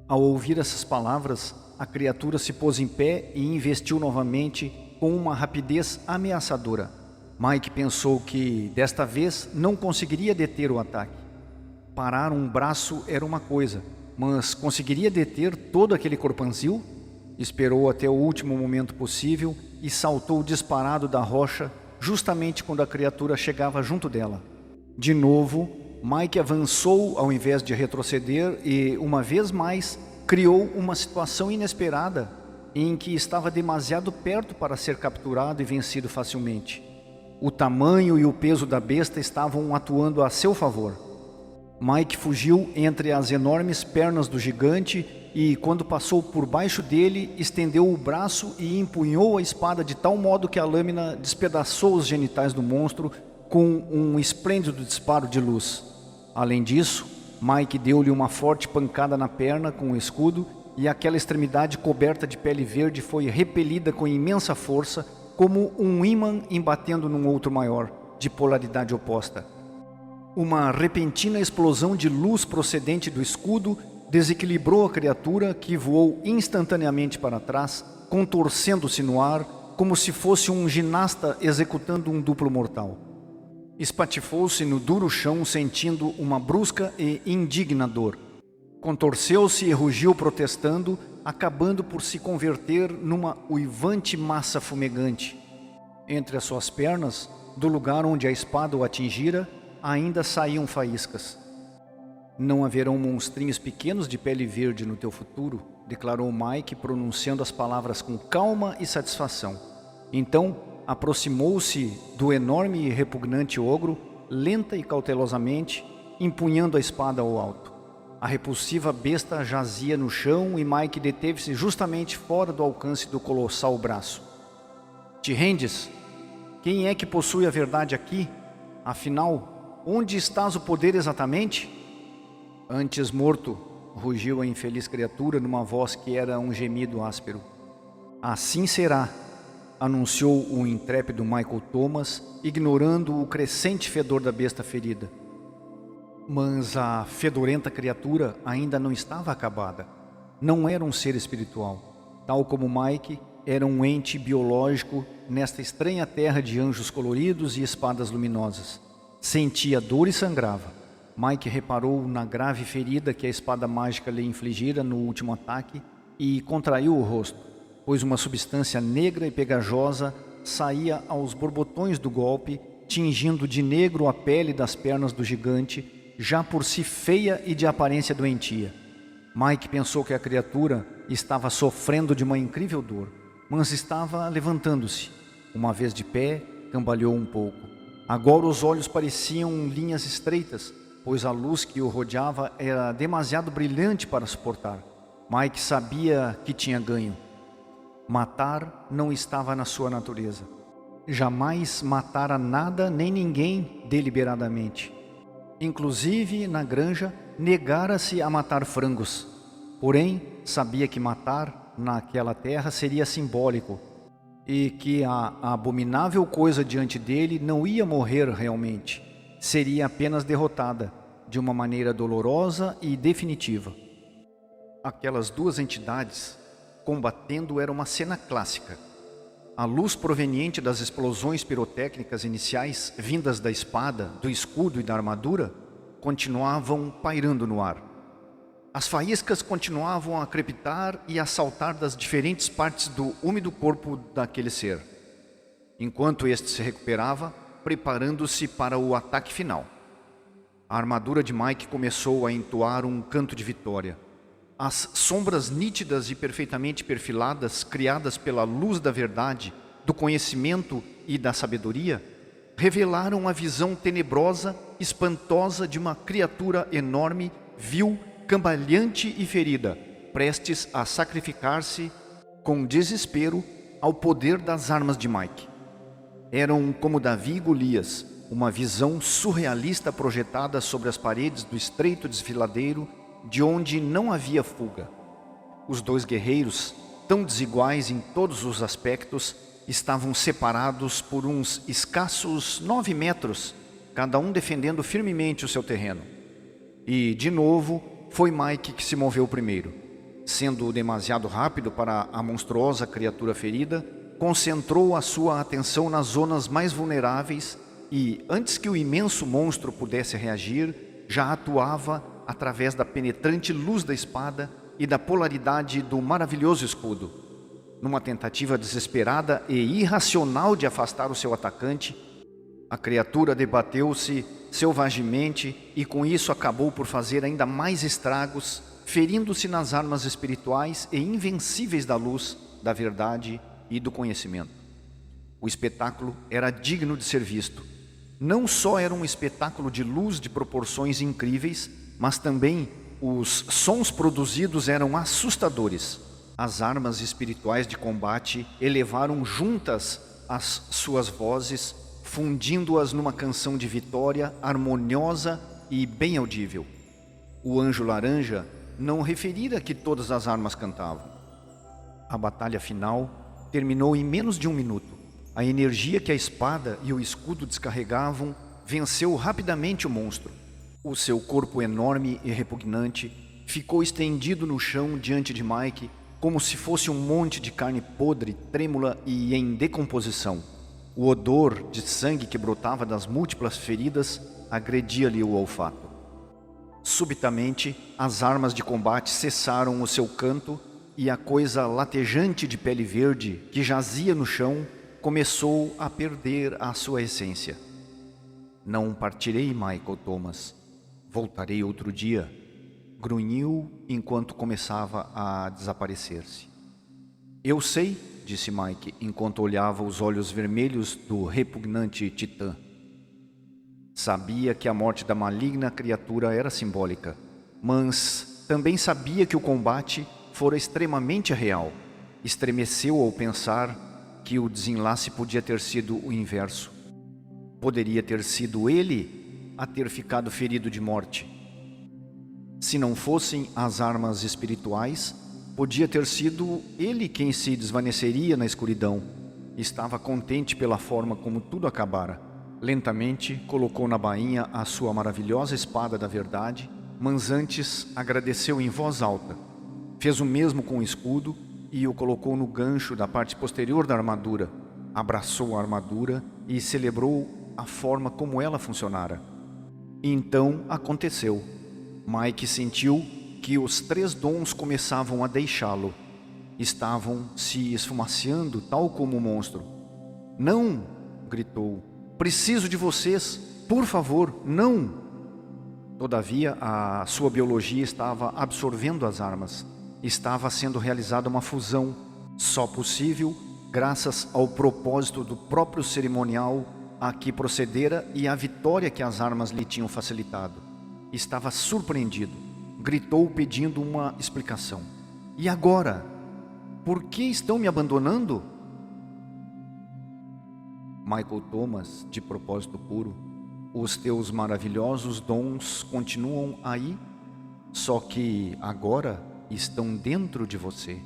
Ao ouvir essas palavras, a criatura se pôs em pé e investiu novamente com uma rapidez ameaçadora. Mike pensou que, desta vez, não conseguiria deter o ataque. Parar um braço era uma coisa, mas conseguiria deter todo aquele corpanzil? Esperou até o último momento possível e saltou disparado da rocha, justamente quando a criatura chegava junto dela. De novo, Mike avançou ao invés de retroceder e, uma vez mais, criou uma situação inesperada em que estava demasiado perto para ser capturado e vencido facilmente. O tamanho e o peso da besta estavam atuando a seu favor. Mike fugiu entre as enormes pernas do gigante e, quando passou por baixo dele, estendeu o braço e empunhou a espada de tal modo que a lâmina despedaçou os genitais do monstro com um esplêndido disparo de luz. Além disso, Mike deu-lhe uma forte pancada na perna com o escudo e aquela extremidade coberta de pele verde foi repelida com imensa força, como um ímã embatendo num outro maior, de polaridade oposta. Uma repentina explosão de luz procedente do escudo desequilibrou a criatura, que voou instantaneamente para trás, contorcendo-se no ar, como se fosse um ginasta executando um duplo mortal. Espatifou-se no duro chão, sentindo uma brusca e indigna dor. Contorceu-se e rugiu protestando, acabando por se converter numa uivante massa fumegante. Entre as suas pernas, do lugar onde a espada o atingira, ainda saíam faíscas. Não haverão monstrinhos pequenos de pele verde no teu futuro, declarou Mike, pronunciando as palavras com calma e satisfação. Então, aproximou-se do enorme e repugnante ogro, lenta e cautelosamente, empunhando a espada ao alto. A repulsiva besta jazia no chão e Mike deteve-se justamente fora do alcance do colossal braço. Te rendes? Quem é que possui a verdade aqui? Afinal, onde estás o poder exatamente? Antes morto, rugiu a infeliz criatura numa voz que era um gemido áspero. Assim será, anunciou o intrépido Michael Thomas, ignorando o crescente fedor da besta ferida. Mas a fedorenta criatura ainda não estava acabada. Não era um ser espiritual. Tal como Mike, era um ente biológico nesta estranha terra de anjos coloridos e espadas luminosas. Sentia dor e sangrava. Mike reparou na grave ferida que a espada mágica lhe infligira no último ataque e contraiu o rosto, pois uma substância negra e pegajosa saía aos borbotões do golpe, tingindo de negro a pele das pernas do gigante, já por si feia e de aparência doentia. Mike pensou que a criatura estava sofrendo de uma incrível dor, mas estava levantando-se. Uma vez de pé, cambaleou um pouco. Agora os olhos pareciam linhas estreitas, pois a luz que o rodeava era demasiado brilhante para suportar. Mike sabia que tinha ganho. Matar não estava na sua natureza. Jamais matara nada nem ninguém deliberadamente. Inclusive, na granja, negara-se a matar frangos. Porém, sabia que matar naquela terra seria simbólico e que a abominável coisa diante dele não ia morrer realmente, seria apenas derrotada de uma maneira dolorosa e definitiva. Aquelas duas entidades combatendo era uma cena clássica. A luz proveniente das explosões pirotécnicas iniciais, vindas da espada, do escudo e da armadura, continuavam pairando no ar. As faíscas continuavam a crepitar e a saltar das diferentes partes do úmido corpo daquele ser, enquanto este se recuperava, preparando-se para o ataque final. A armadura de Mike começou a entoar um canto de vitória. As sombras nítidas e perfeitamente perfiladas, criadas pela luz da verdade, do conhecimento e da sabedoria, revelaram a visão tenebrosa, espantosa de uma criatura enorme, vil, cambaleante e ferida, prestes a sacrificar-se com desespero ao poder das armas de Mike. Eram como Davi e Golias, uma visão surrealista projetada sobre as paredes do estreito desfiladeiro, de onde não havia fuga. Os dois guerreiros, tão desiguais em todos os aspectos, estavam separados por uns escassos 9 metros, cada um defendendo firmemente o seu terreno. E, de novo, foi Mike que se moveu primeiro. Sendo demasiado rápido para a monstruosa criatura ferida, concentrou a sua atenção nas zonas mais vulneráveis e, antes que o imenso monstro pudesse reagir, já atuava através da penetrante luz da espada e da polaridade do maravilhoso escudo. Numa tentativa desesperada e irracional de afastar o seu atacante, a criatura debateu-se selvagemente e com isso acabou por fazer ainda mais estragos, ferindo-se nas armas espirituais e invencíveis da luz, da verdade e do conhecimento. O espetáculo era digno de ser visto. Não só era um espetáculo de luz de proporções incríveis, mas também os sons produzidos eram assustadores. As armas espirituais de combate elevaram juntas as suas vozes, fundindo-as numa canção de vitória harmoniosa e bem audível. O anjo laranja não referira que todas as armas cantavam. A batalha final terminou em menos de 1 minuto. A energia que a espada e o escudo descarregavam venceu rapidamente o monstro. O seu corpo enorme e repugnante ficou estendido no chão diante de Mike, como se fosse um monte de carne podre, trêmula e em decomposição. O odor de sangue que brotava das múltiplas feridas agredia-lhe o olfato. Subitamente, as armas de combate cessaram o seu canto e a coisa latejante de pele verde que jazia no chão começou a perder a sua essência. Não partirei, Michael Thomas. Voltarei outro dia, grunhiu enquanto começava a desaparecer-se. Eu sei, disse Mike, enquanto olhava os olhos vermelhos do repugnante titã. Sabia que a morte da maligna criatura era simbólica, mas também sabia que o combate fora extremamente real. Estremeceu ao pensar que o desenlace podia ter sido o inverso. Poderia ter sido ele a ter ficado ferido de morte. Se não fossem as armas espirituais, podia ter sido ele quem se desvaneceria na escuridão. Estava contente pela forma como tudo acabara. Lentamente colocou na bainha a sua maravilhosa espada da verdade, mas antes agradeceu em voz alta. Fez o mesmo com o escudo e o colocou no gancho da parte posterior da armadura. Abraçou a armadura e celebrou a forma como ela funcionara. Então aconteceu. Mike sentiu que os 3 dons começavam a deixá-lo. Estavam se esfumaciando tal como o monstro. Não! Gritou. Preciso de vocês! Por favor, não! Todavia, a sua biologia estava absorvendo as armas. Estava sendo realizada uma fusão, só possível graças ao propósito do próprio cerimonial a que procedera e a vitória que as armas lhe tinham facilitado. Estava surpreendido. Gritou pedindo uma explicação. E agora? Por que estão me abandonando? Michael Thomas, de propósito puro, os teus maravilhosos dons continuam aí só que agora estão dentro de você.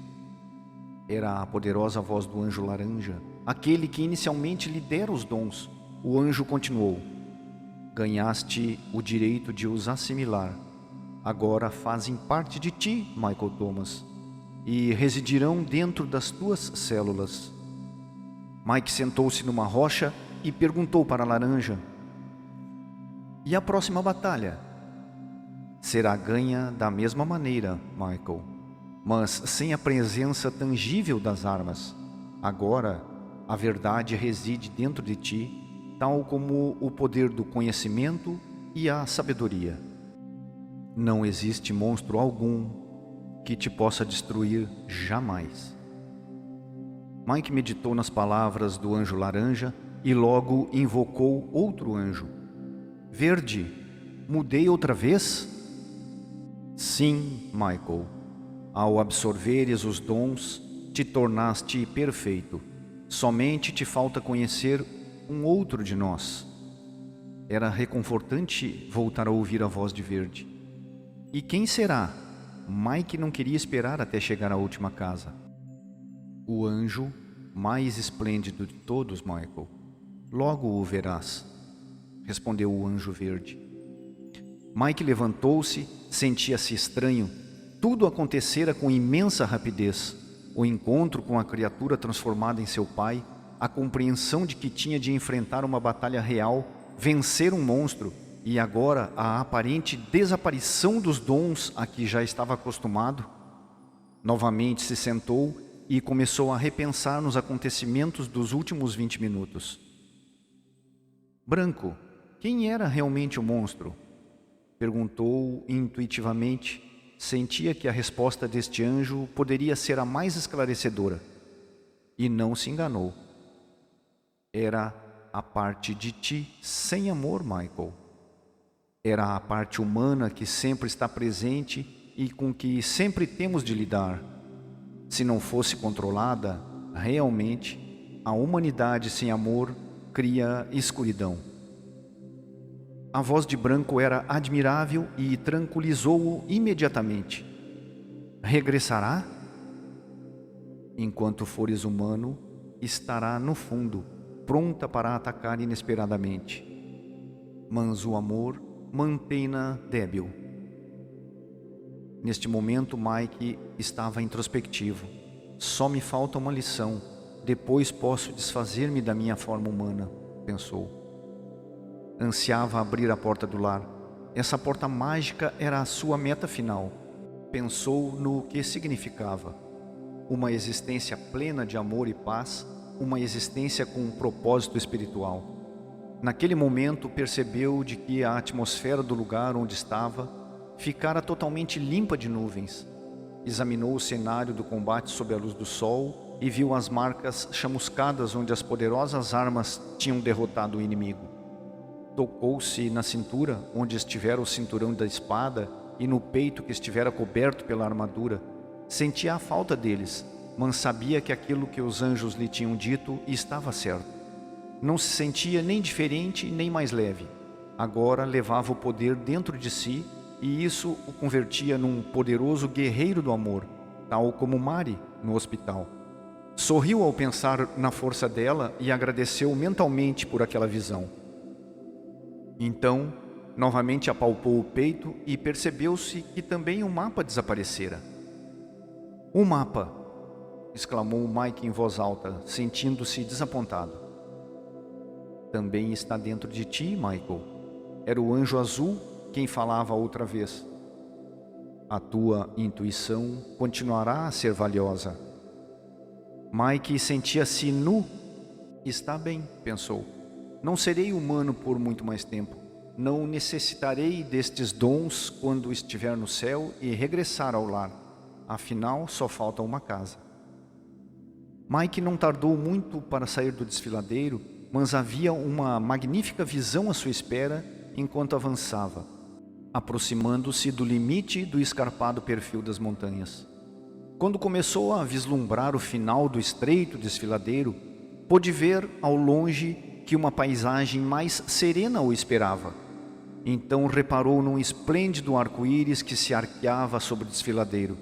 Era a poderosa voz do anjo laranja, aquele que inicialmente lhe dera os dons. O anjo continuou: ganhaste o direito de os assimilar. Agora fazem parte de ti, Michael Thomas, e residirão dentro das tuas células. Mike sentou-se numa rocha e perguntou para a laranja: e a próxima batalha? Será ganha da mesma maneira, Michael, mas sem a presença tangível das armas. Agora, a verdade reside dentro de ti, tal como o poder do conhecimento e a sabedoria. Não existe monstro algum que te possa destruir jamais. Mike meditou nas palavras do anjo laranja e logo invocou outro anjo. Verde, mudei outra vez? Sim, Michael. Ao absorveres os dons, te tornaste perfeito. Somente te falta conhecer um outro de nós. Era reconfortante voltar a ouvir a voz de Verde. E quem será? Mike não queria esperar até chegar à última casa. O anjo mais esplêndido de todos, Michael. Logo o verás, respondeu o anjo verde. Mike levantou-se, sentia-se estranho. Tudo acontecera com imensa rapidez. O encontro com a criatura transformada em seu pai, a compreensão de que tinha de enfrentar uma batalha real, vencer um monstro, e agora a aparente desaparição dos dons a que já estava acostumado. Novamente se sentou e começou a repensar nos acontecimentos dos últimos 20 minutos. Branco, quem era realmente o monstro? Perguntou intuitivamente. Sentia que a resposta deste anjo poderia ser a mais esclarecedora. E não se enganou. Era a parte de ti sem amor, Michael. Era a parte humana que sempre está presente e com que sempre temos de lidar. Se não fosse controlada, realmente, a humanidade sem amor cria escuridão. A voz de Branco era admirável e tranquilizou-o imediatamente. Regressará? Enquanto fores humano, estará no fundo, pronta para atacar inesperadamente. Mas o amor mantém-na débil. Neste momento, Mike estava introspectivo. Só me falta uma lição. Depois posso desfazer-me da minha forma humana, pensou. Ansiava abrir a porta do lar. Essa porta mágica era a sua meta final. Pensou no que significava. Uma existência plena de amor e paz, uma existência com um propósito espiritual. Naquele momento percebeu de que a atmosfera do lugar onde estava ficara totalmente limpa de nuvens. Examinou o cenário do combate sob a luz do sol e viu as marcas chamuscadas onde as poderosas armas tinham derrotado o inimigo. Tocou-se na cintura, onde estivera o cinturão da espada, e no peito que estivera coberto pela armadura. Sentia a falta deles, mas sabia que aquilo que os anjos lhe tinham dito estava certo. Não se sentia nem diferente nem mais leve. Agora levava o poder dentro de si, e isso o convertia num poderoso guerreiro do amor, tal como Mari no hospital. Sorriu ao pensar na força dela e agradeceu mentalmente por aquela visão. Então, novamente apalpou o peito e percebeu-se que também o mapa desaparecera. "O mapa!" exclamou Mike em voz alta, sentindo-se desapontado. "Também está dentro de ti, Michael." Era o anjo azul quem falava outra vez. "A tua intuição continuará a ser valiosa." Mike sentia-se nu. "Está bem", pensou. "Não serei humano por muito mais tempo. Não necessitarei destes dons quando estiver no céu e regressar ao lar. Afinal, só falta uma casa." Mike não tardou muito para sair do desfiladeiro, mas havia uma magnífica visão à sua espera enquanto avançava, aproximando-se do limite do escarpado perfil das montanhas. Quando começou a vislumbrar o final do estreito desfiladeiro, pôde ver ao longe que uma paisagem mais serena o esperava. Então reparou num esplêndido arco-íris que se arqueava sobre o desfiladeiro.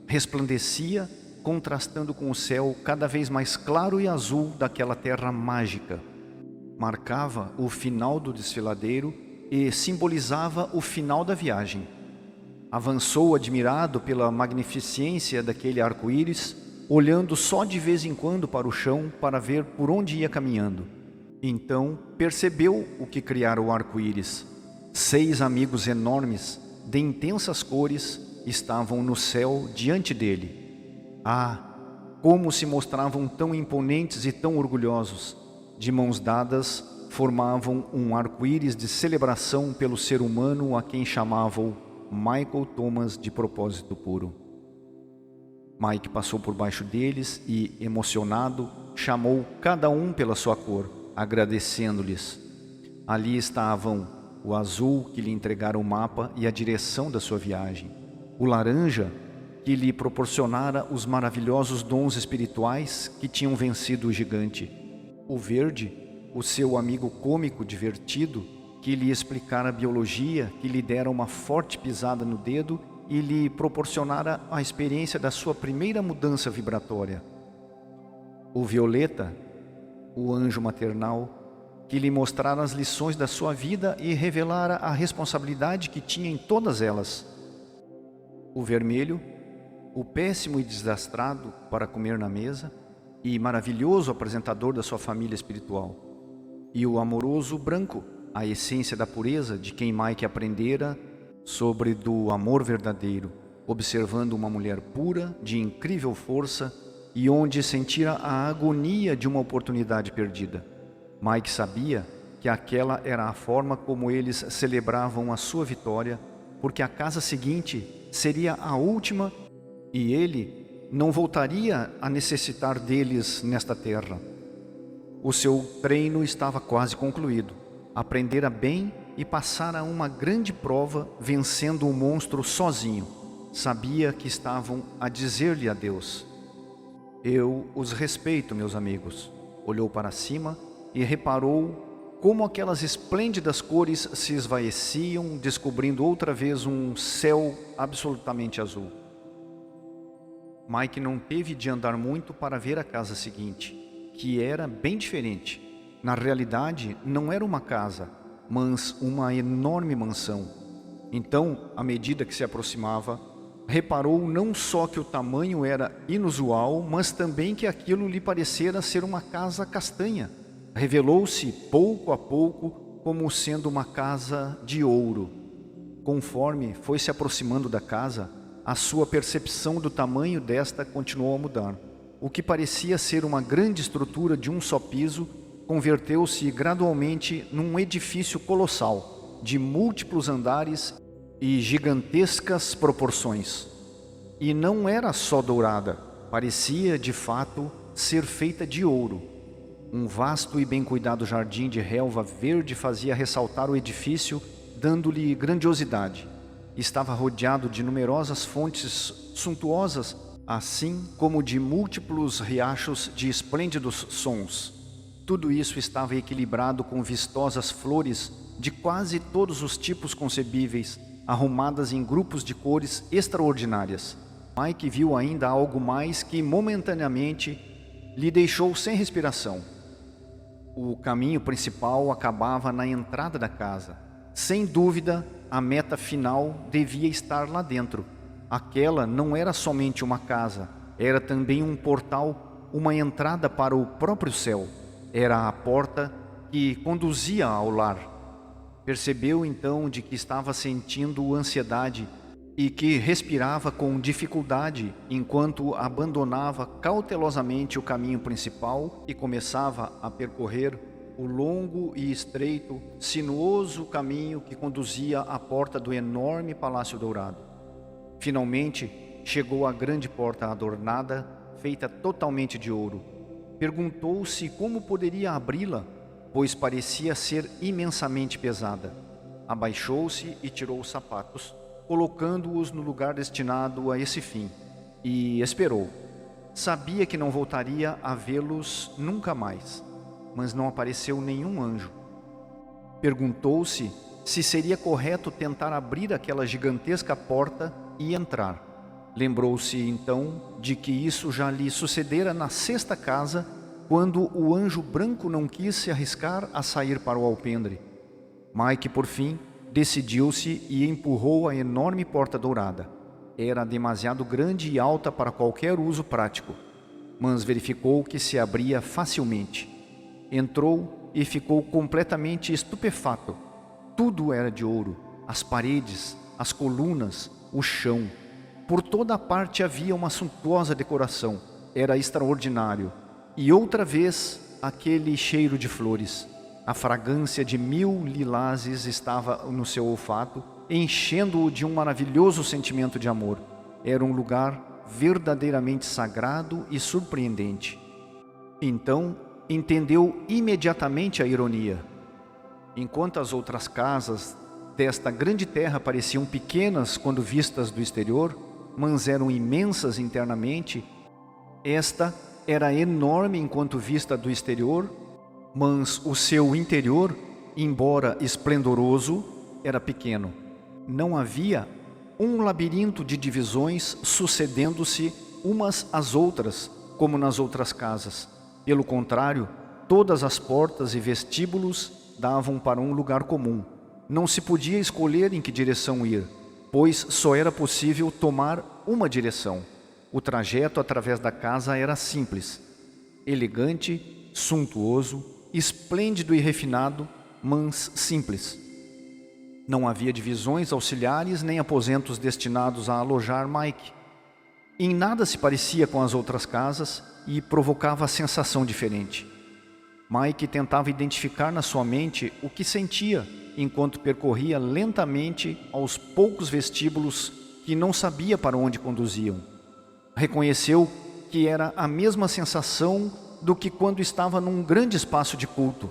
Resplandecia, contrastando com o céu cada vez mais claro e azul daquela terra mágica. Marcava o final do desfiladeiro e simbolizava o final da viagem. Avançou admirado pela magnificência daquele arco-íris, olhando só de vez em quando para o chão para ver por onde ia caminhando. Então percebeu o que criara o arco-íris. 6 amigos enormes, de intensas cores, estavam no céu diante dele. Ah, como se mostravam tão imponentes e tão orgulhosos! De mãos dadas, formavam um arco-íris de celebração pelo ser humano a quem chamavam Michael Thomas de propósito puro. Mike passou por baixo deles e, emocionado, chamou cada um pela sua cor, agradecendo-lhes. Ali estavam o azul, que lhe entregara o mapa e a direção da sua viagem; o laranja, que lhe proporcionara os maravilhosos dons espirituais que tinham vencido o gigante; o verde, o seu amigo cômico divertido, que lhe explicara a biologia, que lhe dera uma forte pisada no dedo e lhe proporcionara a experiência da sua primeira mudança vibratória; o violeta, o anjo maternal, que lhe mostrara as lições da sua vida e revelara a responsabilidade que tinha em todas elas; o vermelho, o péssimo e desastrado para comer na mesa e maravilhoso apresentador da sua família espiritual; e o amoroso branco, a essência da pureza de quem Mike aprendera sobre do amor verdadeiro, observando uma mulher pura, de incrível força, e onde sentira a agonia de uma oportunidade perdida. Mike sabia que aquela era a forma como eles celebravam a sua vitória, porque a casa seguinte seria a última e ele não voltaria a necessitar deles nesta terra. O seu treino estava quase concluído. Aprendera bem e passara uma grande prova, vencendo o monstro sozinho. Sabia que estavam a dizer-lhe adeus. Eu os respeito, meus amigos. Olhou para cima e reparou como aquelas esplêndidas cores se esvaeciam, descobrindo outra vez um céu absolutamente azul. Mike não teve de andar muito para ver a casa seguinte, que era bem diferente. Na realidade, não era uma casa, mas uma enorme mansão. Então, à medida que se aproximava, reparou não só que o tamanho era inusual, mas também que aquilo lhe parecera ser uma casa castanha. Revelou-se pouco a pouco como sendo uma casa de ouro. Conforme foi se aproximando da casa, a sua percepção do tamanho desta continuou a mudar. O que parecia ser uma grande estrutura de um só piso, converteu-se gradualmente num edifício colossal, de múltiplos andares e gigantescas proporções. E não era só dourada, parecia de fato ser feita de ouro. Um vasto e bem cuidado jardim de relva verde fazia ressaltar o edifício, dando-lhe grandiosidade. Estava rodeado de numerosas fontes suntuosas, assim como de múltiplos riachos de esplêndidos sons. Tudo isso estava equilibrado com vistosas flores de quase todos os tipos concebíveis, arrumadas em grupos de cores extraordinárias. Mike viu ainda algo mais que momentaneamente lhe deixou sem respiração. O caminho principal acabava na entrada da casa. Sem dúvida, a meta final devia estar lá dentro. Aquela não era somente uma casa, era também um portal, uma entrada para o próprio céu. Era a porta que conduzia ao lar. Percebeu então de que estava sentindo ansiedade e que respirava com dificuldade enquanto abandonava cautelosamente o caminho principal e começava a percorrer o longo e estreito, sinuoso caminho que conduzia à porta do enorme Palácio Dourado. Finalmente, chegou à grande porta adornada, feita totalmente de ouro. Perguntou-se como poderia abri-la, pois parecia ser imensamente pesada. Abaixou-se e tirou os sapatos, colocando-os no lugar destinado a esse fim, e esperou. Sabia que não voltaria a vê-los nunca mais, mas não apareceu nenhum anjo. Perguntou-se se seria correto tentar abrir aquela gigantesca porta e entrar. Lembrou-se então de que isso já lhe sucedera na 6ª casa, quando o anjo branco não quis se arriscar a sair para o alpendre. Mike, por fim, decidiu-se e empurrou a enorme porta dourada. Era demasiado grande e alta para qualquer uso prático, mas verificou que se abria facilmente. Entrou e ficou completamente estupefato. Tudo era de ouro, as paredes, as colunas, o chão. Por toda a parte havia uma suntuosa decoração. Era extraordinário. E outra vez, aquele cheiro de flores. A fragrância de 1000 lilazes estava no seu olfato, enchendo-o de um maravilhoso sentimento de amor. Era um lugar verdadeiramente sagrado e surpreendente. Então, entendeu imediatamente a ironia. Enquanto as outras casas desta grande terra pareciam pequenas quando vistas do exterior, mas eram imensas internamente, esta era enorme enquanto vista do exterior, mas o seu interior, embora esplendoroso, era pequeno. Não havia um labirinto de divisões sucedendo-se umas às outras, como nas outras casas. Pelo contrário, todas as portas e vestíbulos davam para um lugar comum. Não se podia escolher em que direção ir, pois só era possível tomar uma direção. O trajeto através da casa era simples, elegante, suntuoso, esplêndido e refinado, mas simples. Não havia divisões auxiliares nem aposentos destinados a alojar Mike. Em nada se parecia com as outras casas e provocava sensação diferente. Mike tentava identificar na sua mente o que sentia enquanto percorria lentamente aos poucos vestíbulos que não sabia para onde conduziam. Reconheceu que era a mesma sensação do que quando estava num grande espaço de culto.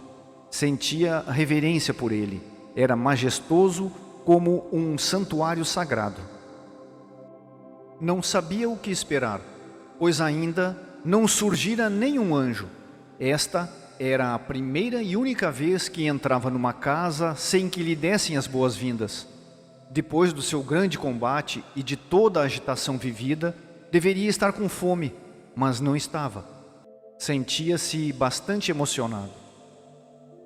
Sentia reverência por ele. Era majestoso como um santuário sagrado. Não sabia o que esperar, pois ainda não surgira nenhum anjo. Esta era a primeira e única vez que entrava numa casa sem que lhe dessem as boas-vindas. Depois do seu grande combate e de toda a agitação vivida, deveria estar com fome, mas não estava. Sentia-se bastante emocionado.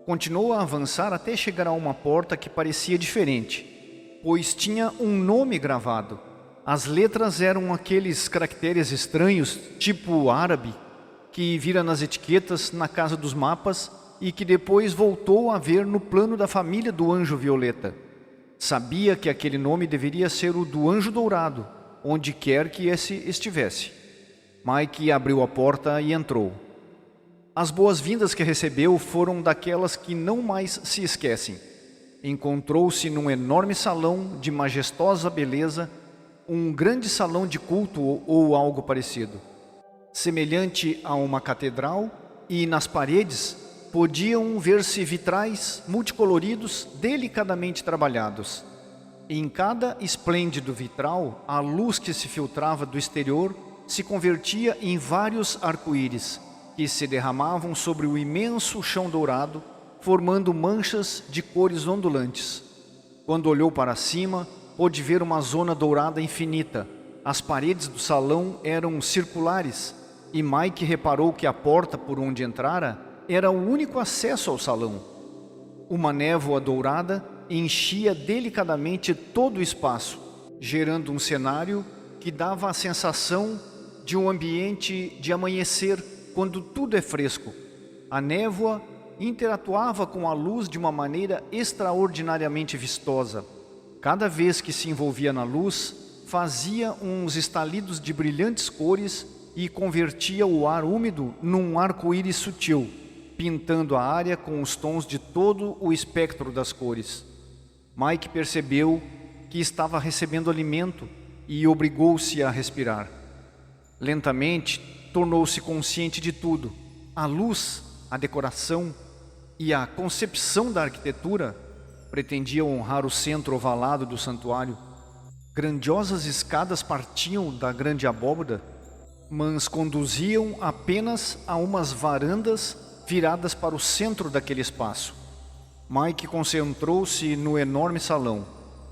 Continuou a avançar até chegar a uma porta que parecia diferente, pois tinha um nome gravado. As letras eram aqueles caracteres estranhos, tipo árabe, que vira nas etiquetas na casa dos mapas e que depois voltou a ver no plano da família do Anjo Violeta. Sabia que aquele nome deveria ser o do Anjo Dourado, onde quer que esse estivesse. Mike abriu a porta e entrou. As boas-vindas que recebeu foram daquelas que não mais se esquecem. Encontrou-se num enorme salão de majestosa beleza, um grande salão de culto ou algo parecido. Semelhante a uma catedral, e nas paredes podiam ver-se vitrais multicoloridos delicadamente trabalhados. Em cada esplêndido vitral, a luz que se filtrava do exterior se convertia em vários arco-íris, que se derramavam sobre o imenso chão dourado, formando manchas de cores ondulantes. Quando olhou para cima, pôde ver uma zona dourada infinita. As paredes do salão eram circulares, e Mike reparou que a porta por onde entrara era o único acesso ao salão. Uma névoa dourada enchia delicadamente todo o espaço, gerando um cenário que dava a sensação de um ambiente de amanhecer quando tudo é fresco. A névoa interatuava com a luz de uma maneira extraordinariamente vistosa. Cada vez que se envolvia na luz, fazia uns estalidos de brilhantes cores e convertia o ar úmido num arco-íris sutil, pintando a área com os tons de todo o espectro das cores. Mike percebeu que estava recebendo alimento e obrigou-se a respirar. Lentamente, tornou-se consciente de tudo. A luz, a decoração e a concepção da arquitetura pretendiam honrar o centro ovalado do santuário. Grandiosas escadas partiam da grande abóbada, mas conduziam apenas a umas varandas viradas para o centro daquele espaço. Mike concentrou-se no enorme salão.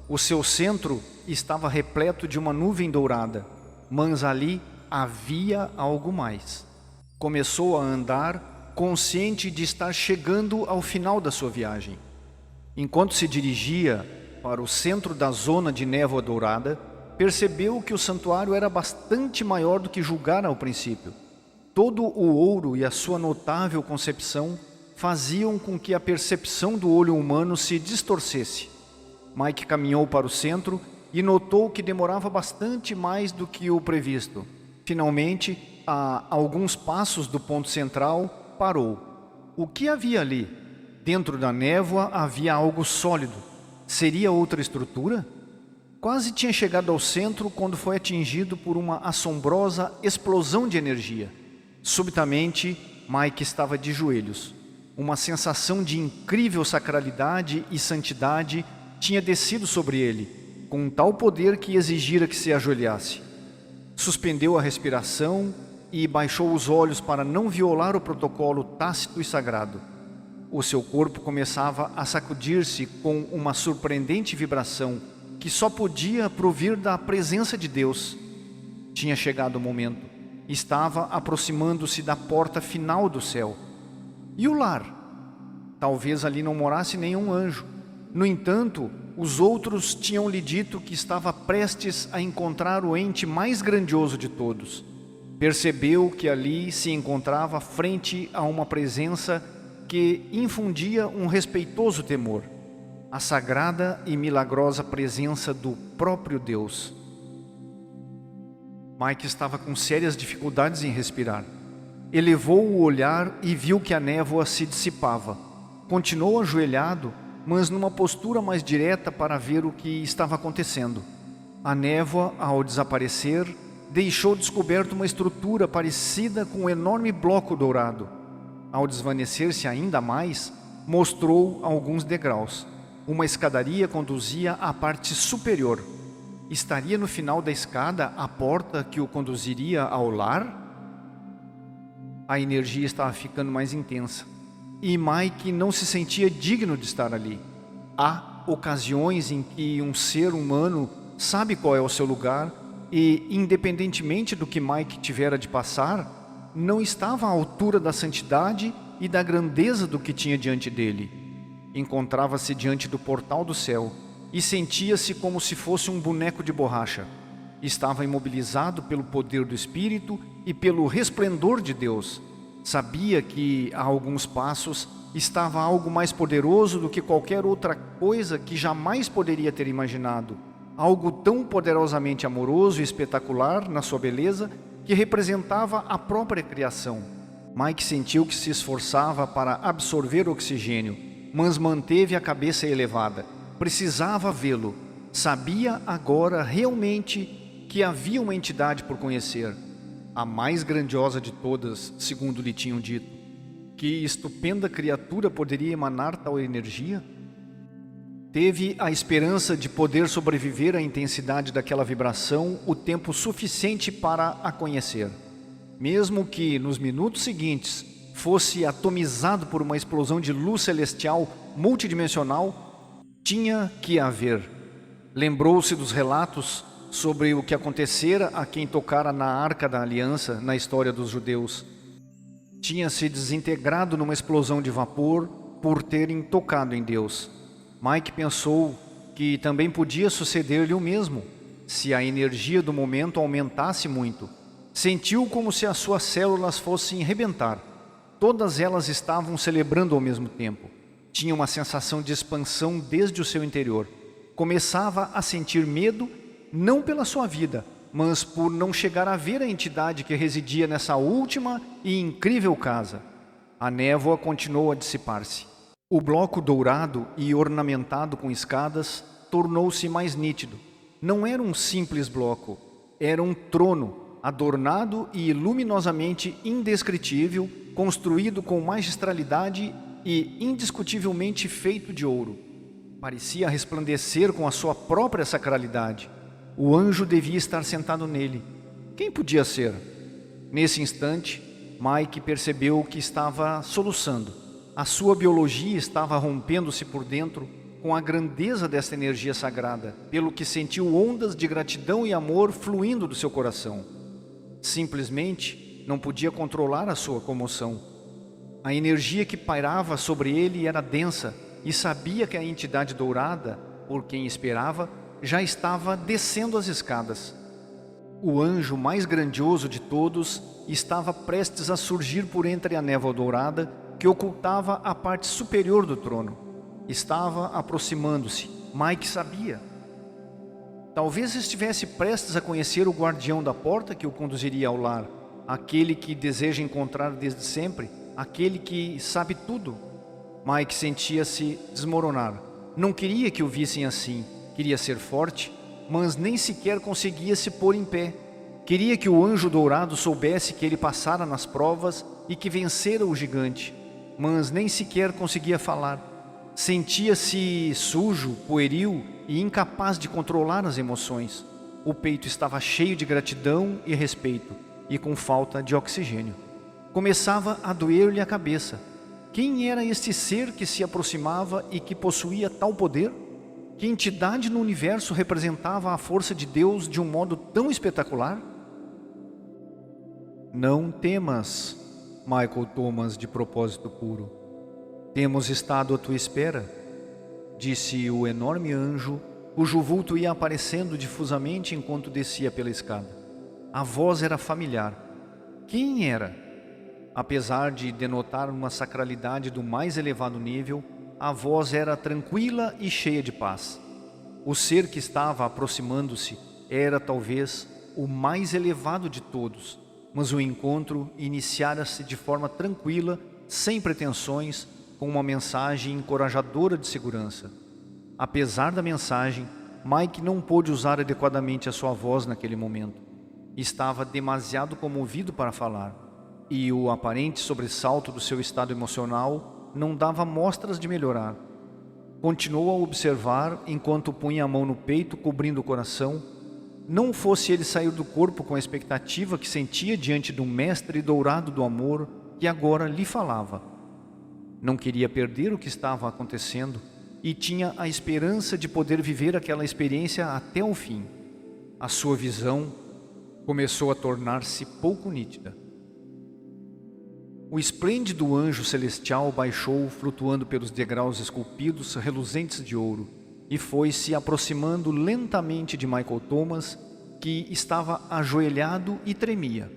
O seu centro estava repleto de uma nuvem dourada, mas ali havia algo mais. Começou a andar, consciente de estar chegando ao final da sua viagem. Enquanto se dirigia para o centro da zona de névoa dourada, percebeu que o santuário era bastante maior do que julgara ao princípio. Todo o ouro e a sua notável concepção faziam com que a percepção do olho humano se distorcesse. Mike caminhou para o centro e notou que demorava bastante mais do que o previsto. Finalmente, a alguns passos do ponto central, parou. O que havia ali? Dentro da névoa havia algo sólido. Seria outra estrutura? Quase tinha chegado ao centro quando foi atingido por uma assombrosa explosão de energia. Subitamente, Mike estava de joelhos. Uma sensação de incrível sacralidade e santidade tinha descido sobre ele, com um tal poder que exigira que se ajoelhasse. Suspendeu a respiração e baixou os olhos para não violar o protocolo tácito e sagrado. O seu corpo começava a sacudir-se com uma surpreendente vibração que só podia provir da presença de Deus. Tinha chegado o momento. Estava aproximando-se da porta final do céu. E o lar? Talvez ali não morasse nenhum anjo. No entanto, os outros tinham lhe dito que estava prestes a encontrar o ente mais grandioso de todos. Percebeu que ali se encontrava frente a uma presença que infundia um respeitoso temor. A sagrada e milagrosa presença do próprio Deus. Mike estava com sérias dificuldades em respirar. Elevou o olhar e viu que a névoa se dissipava. Continuou ajoelhado, mas numa postura mais direta para ver o que estava acontecendo. A névoa, ao desaparecer, deixou descoberto uma estrutura parecida com um enorme bloco dourado. Ao desvanecer-se ainda mais, mostrou alguns degraus. Uma escadaria conduzia à parte superior. Estaria no final da escada a porta que o conduziria ao lar? A energia estava ficando mais intensa. E Mike não se sentia digno de estar ali. Há ocasiões em que um ser humano sabe qual é o seu lugar e, independentemente do que Mike tivera de passar, não estava à altura da santidade e da grandeza do que tinha diante dele. Encontrava-se diante do portal do céu e sentia-se como se fosse um boneco de borracha. Estava imobilizado pelo poder do Espírito e pelo resplendor de Deus. Sabia que, a alguns passos, estava algo mais poderoso do que qualquer outra coisa que jamais poderia ter imaginado. Algo tão poderosamente amoroso e espetacular na sua beleza que representava a própria criação. Mike sentiu que se esforçava para absorver oxigênio, mas manteve a cabeça elevada. Precisava vê-lo. Sabia agora realmente que havia uma entidade por conhecer. A mais grandiosa de todas, segundo lhe tinham dito. Que estupenda criatura poderia emanar tal energia? Teve a esperança de poder sobreviver à intensidade daquela vibração o tempo suficiente para a conhecer. Mesmo que, nos minutos seguintes, fosse atomizado por uma explosão de luz celestial multidimensional, tinha que haver. Lembrou-se dos relatos sobre o que acontecera a quem tocara na Arca da Aliança na história dos judeus. Tinha se desintegrado numa explosão de vapor por terem tocado em Deus. Mike pensou que também podia suceder-lhe o mesmo, se a energia do momento aumentasse muito. Sentiu como se as suas células fossem rebentar. Todas elas estavam celebrando ao mesmo tempo. Tinha uma sensação de expansão desde o seu interior. Começava a sentir medo, não pela sua vida, mas por não chegar a ver a entidade que residia nessa última e incrível casa. A névoa continuou a dissipar-se. O bloco dourado e ornamentado com escadas tornou-se mais nítido. Não era um simples bloco, era um trono, adornado e luminosamente indescritível, construído com magistralidade e indiscutivelmente feito de ouro. Parecia resplandecer com a sua própria sacralidade. O anjo devia estar sentado nele. Quem podia ser? Nesse instante, Mike percebeu que estava soluçando. A sua biologia estava rompendo-se por dentro com a grandeza desta energia sagrada, pelo que sentiu ondas de gratidão e amor fluindo do seu coração. Simplesmente não podia controlar a sua comoção. A energia que pairava sobre ele era densa e sabia que a entidade dourada, por quem esperava, já estava descendo as escadas. O anjo mais grandioso de todos estava prestes a surgir por entre a névoa dourada que ocultava a parte superior do trono. Estava aproximando-se. Mike sabia. Talvez estivesse prestes a conhecer o guardião da porta que o conduziria ao lar, aquele que deseja encontrar desde sempre, aquele que sabe tudo. Mike sentia-se desmoronar. Não queria que o vissem assim. Queria ser forte, mas nem sequer conseguia se pôr em pé. Queria que o anjo dourado soubesse que ele passara nas provas e que vencera o gigante, mas nem sequer conseguia falar. Sentia-se sujo, pueril e incapaz de controlar as emoções. O peito estava cheio de gratidão e respeito, e com falta de oxigênio. Começava a doer-lhe a cabeça. Quem era este ser que se aproximava e que possuía tal poder? Que entidade no universo representava a força de Deus de um modo tão espetacular? Não temas, Michael Thomas, de propósito puro. Temos estado à tua espera, disse o enorme anjo, cujo vulto ia aparecendo difusamente enquanto descia pela escada. A voz era familiar. Quem era? Apesar de denotar uma sacralidade do mais elevado nível, a voz era tranquila e cheia de paz. O ser que estava aproximando-se era talvez o mais elevado de todos, mas o encontro iniciara-se de forma tranquila, sem pretensões, com uma mensagem encorajadora de segurança. Apesar da mensagem, Mike não pôde usar adequadamente a sua voz naquele momento. Estava demasiado comovido para falar, e o aparente sobressalto do seu estado emocional não dava mostras de melhorar. Continuou a observar enquanto punha a mão no peito, cobrindo o coração. Não fosse ele sair do corpo com a expectativa que sentia diante do mestre dourado do amor que agora lhe falava. Não queria perder o que estava acontecendo e tinha a esperança de poder viver aquela experiência até o fim. A sua visão começou a tornar-se pouco nítida. O esplêndido anjo celestial baixou, flutuando pelos degraus esculpidos, reluzentes de ouro, e foi se aproximando lentamente de Michael Thomas, que estava ajoelhado e tremia.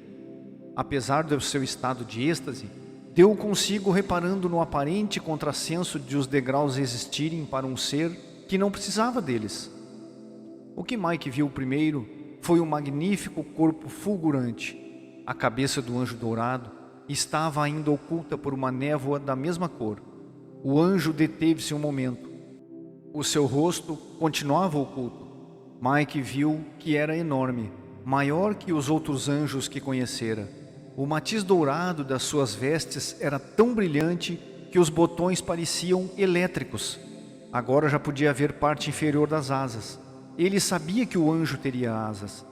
Apesar do seu estado de êxtase, deu consigo reparando no aparente contrassenso de os degraus existirem para um ser que não precisava deles. O que Mike viu primeiro foi um magnífico corpo fulgurante. A cabeça do anjo dourado estava ainda oculta por uma névoa da mesma cor. O anjo deteve-se um momento. O seu rosto continuava oculto. Mike viu que era enorme, maior que os outros anjos que conhecera. O matiz dourado das suas vestes era tão brilhante que os botões pareciam elétricos. Agora já podia ver parte inferior das asas. Ele sabia que o anjo teria asas.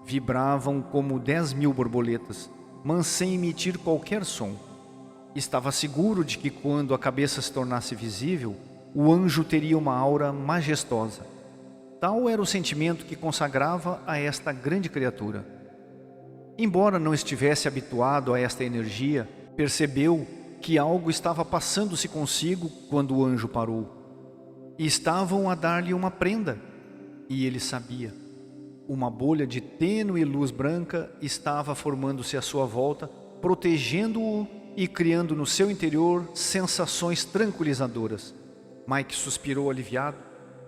Vibravam como 10.000 borboletas, mas sem emitir qualquer som. Estava seguro de que quando a cabeça se tornasse visível, o anjo teria uma aura majestosa. Tal era o sentimento que consagrava a esta grande criatura. Embora não estivesse habituado a esta energia, percebeu que algo estava passando-se consigo quando o anjo parou. E estavam a dar-lhe uma prenda, e ele sabia. Uma bolha de tênue luz branca estava formando-se à sua volta, protegendo-o e criando no seu interior sensações tranquilizadoras. Mike suspirou aliviado,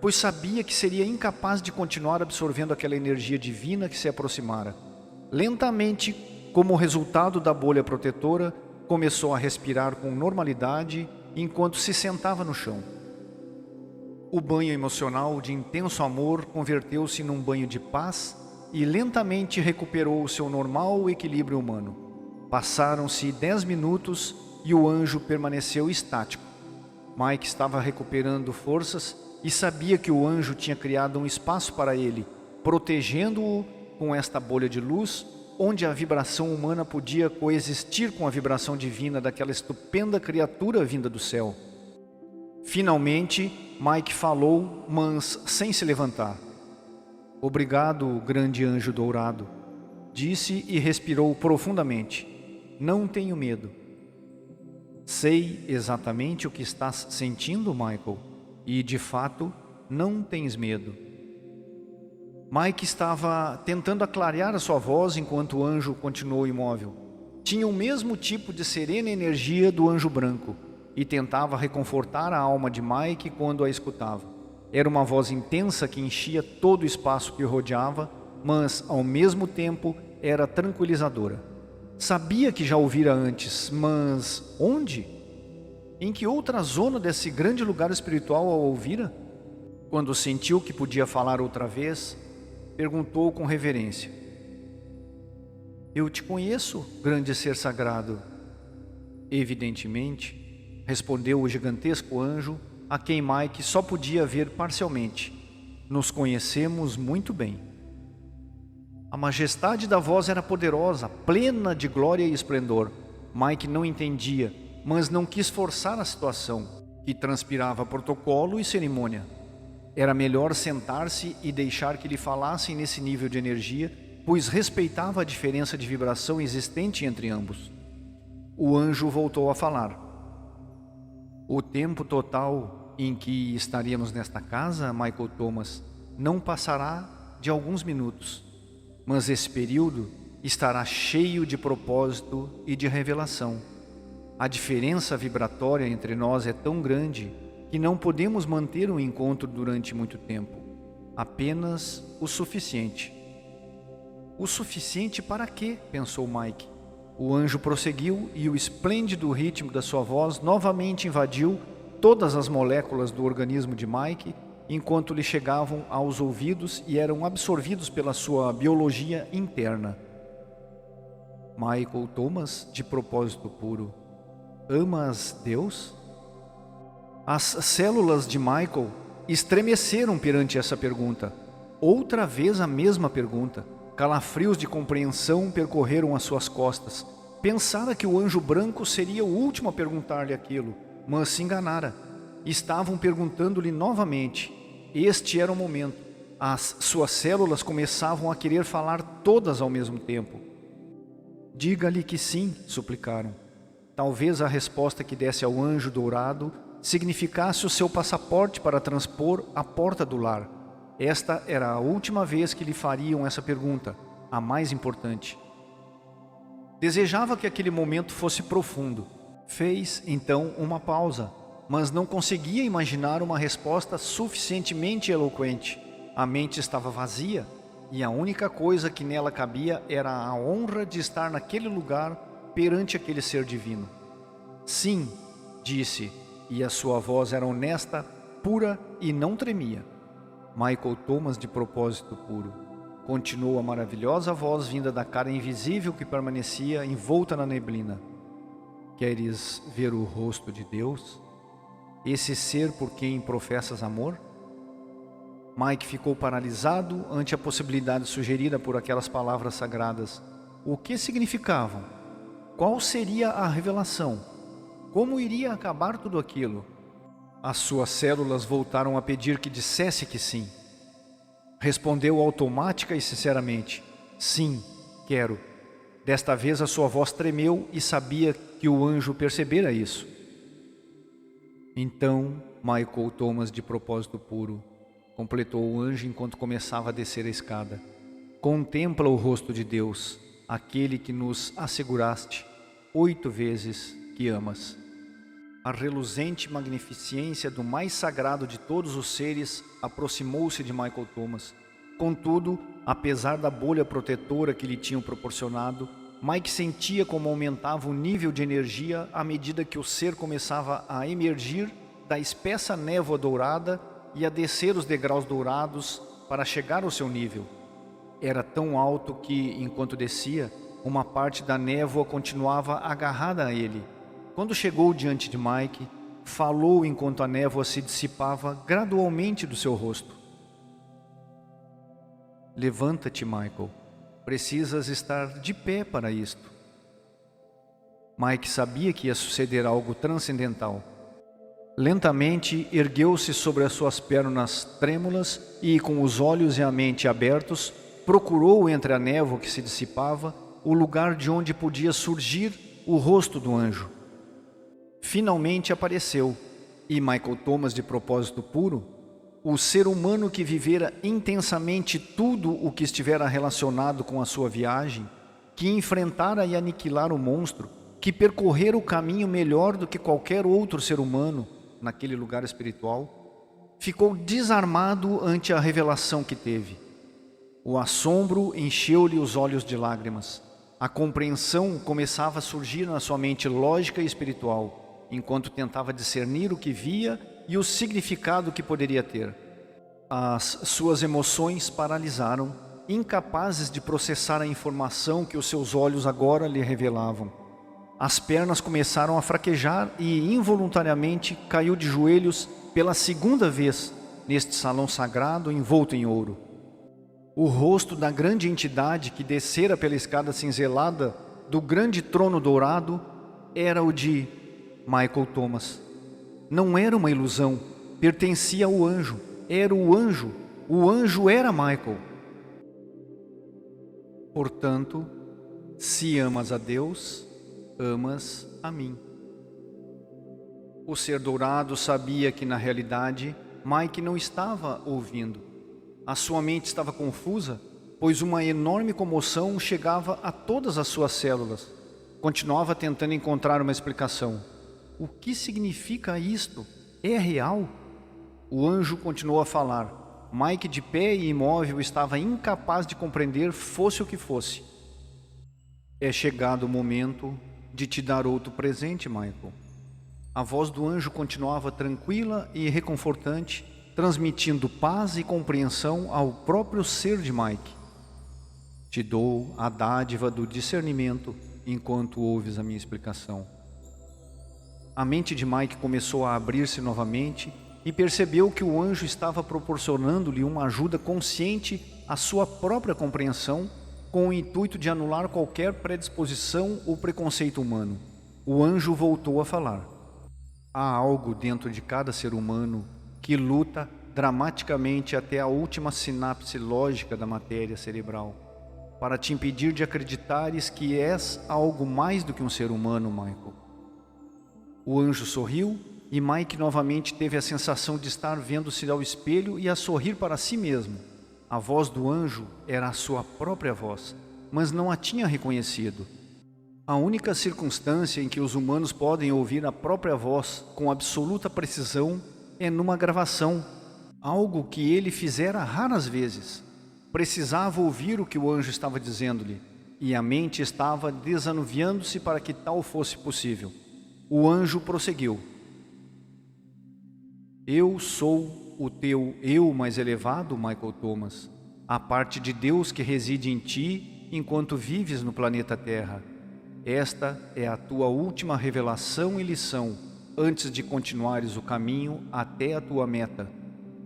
pois sabia que seria incapaz de continuar absorvendo aquela energia divina que se aproximara. Lentamente, como resultado da bolha protetora, começou a respirar com normalidade enquanto se sentava no chão. O banho emocional de intenso amor converteu-se num banho de paz e lentamente recuperou o seu normal equilíbrio humano. Passaram-se 10 minutos e o anjo permaneceu estático. Mike estava recuperando forças e sabia que o anjo tinha criado um espaço para ele, protegendo-o com esta bolha de luz onde a vibração humana podia coexistir com a vibração divina daquela estupenda criatura vinda do céu. Finalmente, Mike falou, mas sem se levantar. Obrigado, grande anjo dourado, disse e respirou profundamente. Não tenho medo. Sei exatamente o que estás sentindo, Michael, e de fato não tens medo. Mike estava tentando aclarear a sua voz enquanto o anjo continuou imóvel. Tinha o mesmo tipo de serena energia do anjo branco e tentava reconfortar a alma de Mike quando a escutava. Era uma voz intensa que enchia todo o espaço que o rodeava, mas ao mesmo tempo era tranquilizadora. Sabia que já ouvira antes, mas onde? Em que outra zona desse grande lugar espiritual a ouvira? Quando sentiu que podia falar outra vez, perguntou com reverência. Eu te conheço, grande ser sagrado. Evidentemente, respondeu o gigantesco anjo, a quem Mike só podia ver parcialmente. Nos conhecemos muito bem. A majestade da voz era poderosa, plena de glória e esplendor. Mike não entendia, mas não quis forçar a situação, que transpirava protocolo e cerimônia. Era melhor sentar-se e deixar que lhe falassem nesse nível de energia, pois respeitava a diferença de vibração existente entre ambos. O anjo voltou a falar. O tempo total em que estaríamos nesta casa, Michael Thomas, não passará de alguns minutos, mas esse período estará cheio de propósito e de revelação. A diferença vibratória entre nós é tão grande que não podemos manter um encontro durante muito tempo. Apenas o suficiente. O suficiente para quê? Pensou Mike. O anjo prosseguiu e o esplêndido ritmo da sua voz novamente invadiu todas as moléculas do organismo de Mike, enquanto lhe chegavam aos ouvidos e eram absorvidos pela sua biologia interna. Michael Thomas, de propósito puro, amas Deus? As células de Michael estremeceram perante essa pergunta. Outra vez a mesma pergunta. Calafrios de compreensão percorreram as suas costas. Pensara que o anjo branco seria o último a perguntar-lhe aquilo, mas se enganara. Estavam perguntando-lhe novamente. Este era o momento. As suas células começavam a querer falar todas ao mesmo tempo. Diga-lhe que sim, suplicaram. Talvez a resposta que desse ao anjo dourado significasse o seu passaporte para transpor a porta do lar. Esta era a última vez que lhe fariam essa pergunta, a mais importante. Desejava que aquele momento fosse profundo. Fez, então, uma pausa, mas não conseguia imaginar uma resposta suficientemente eloquente. A mente estava vazia, e a única coisa que nela cabia era a honra de estar naquele lugar perante aquele ser divino. Sim, disse, e a sua voz era honesta, pura e não tremia. Michael Thomas, de propósito puro. Continuou a maravilhosa voz vinda da cara invisível que permanecia envolta na neblina. Queres ver o rosto de Deus? Esse ser por quem professas amor? Mike ficou paralisado ante a possibilidade sugerida por aquelas palavras sagradas. O que significavam? Qual seria a revelação? Como iria acabar tudo aquilo? As suas células voltaram a pedir que dissesse que sim. Respondeu automática e sinceramente. Sim, quero. Desta vez a sua voz tremeu e sabia que o anjo percebera isso. Então, Michael Thomas, de propósito puro, completou o anjo enquanto começava a descer a escada. Contempla o rosto de Deus, aquele que nos asseguraste 8 vezes que amas. A reluzente magnificência do mais sagrado de todos os seres aproximou-se de Michael Thomas. Contudo, apesar da bolha protetora que lhe tinham proporcionado, Mike sentia como aumentava o nível de energia à medida que o ser começava a emergir da espessa névoa dourada e a descer os degraus dourados para chegar ao seu nível. Era tão alto que, enquanto descia, uma parte da névoa continuava agarrada a ele. Quando chegou diante de Mike, falou enquanto a névoa se dissipava gradualmente do seu rosto. Levanta-te, Michael. Precisas estar de pé para isto. Mike sabia que ia suceder algo transcendental. Lentamente ergueu-se sobre as suas pernas trêmulas e, com os olhos e a mente abertos, procurou entre a névoa que se dissipava o lugar de onde podia surgir o rosto do anjo. Finalmente apareceu, e Michael Thomas, de propósito puro, o ser humano que vivera intensamente tudo o que estivera relacionado com a sua viagem, que enfrentara e aniquilara o monstro, que percorrera o caminho melhor do que qualquer outro ser humano naquele lugar espiritual, ficou desarmado ante a revelação que teve. O assombro encheu-lhe os olhos de lágrimas. A compreensão começava a surgir na sua mente lógica e espiritual, enquanto tentava discernir o que via e o significado que poderia ter. As suas emoções paralisaram, incapazes de processar a informação que os seus olhos agora lhe revelavam. As pernas começaram a fraquejar e involuntariamente caiu de joelhos pela segunda vez neste salão sagrado envolto em ouro. O rosto da grande entidade que descera pela escada cinzelada do grande trono dourado era o de Michael Thomas. Não era uma ilusão, pertencia ao anjo, era o anjo era Michael. Portanto, se amas a Deus, amas a mim. O ser dourado sabia que na realidade Mike não estava ouvindo. A sua mente estava confusa, pois uma enorme comoção chegava a todas as suas células. Continuava tentando encontrar uma explicação. O que significa isto? É real? O anjo continuou a falar. Mike, de pé e imóvel, estava incapaz de compreender, fosse o que fosse. É chegado o momento de te dar outro presente, Michael. A voz do anjo continuava tranquila e reconfortante, transmitindo paz e compreensão ao próprio ser de Mike. Te dou a dádiva do discernimento enquanto ouves a minha explicação. A mente de Mike começou a abrir-se novamente e percebeu que o anjo estava proporcionando-lhe uma ajuda consciente à sua própria compreensão, com o intuito de anular qualquer predisposição ou preconceito humano. O anjo voltou a falar. Há algo dentro de cada ser humano que luta dramaticamente até a última sinapse lógica da matéria cerebral, para te impedir de acreditares que és algo mais do que um ser humano, Michael. O anjo sorriu e Mike novamente teve a sensação de estar vendo-se ao espelho e a sorrir para si mesmo. A voz do anjo era a sua própria voz, mas não a tinha reconhecido. A única circunstância em que os humanos podem ouvir a própria voz com absoluta precisão é numa gravação, algo que ele fizera raras vezes. Precisava ouvir o que o anjo estava dizendo-lhe, e a mente estava desanuviando-se para que tal fosse possível. O anjo prosseguiu. Eu sou o teu eu mais elevado, Michael Thomas, a parte de Deus que reside em ti enquanto vives no planeta Terra. Esta é a tua última revelação e lição antes de continuares o caminho até a tua meta.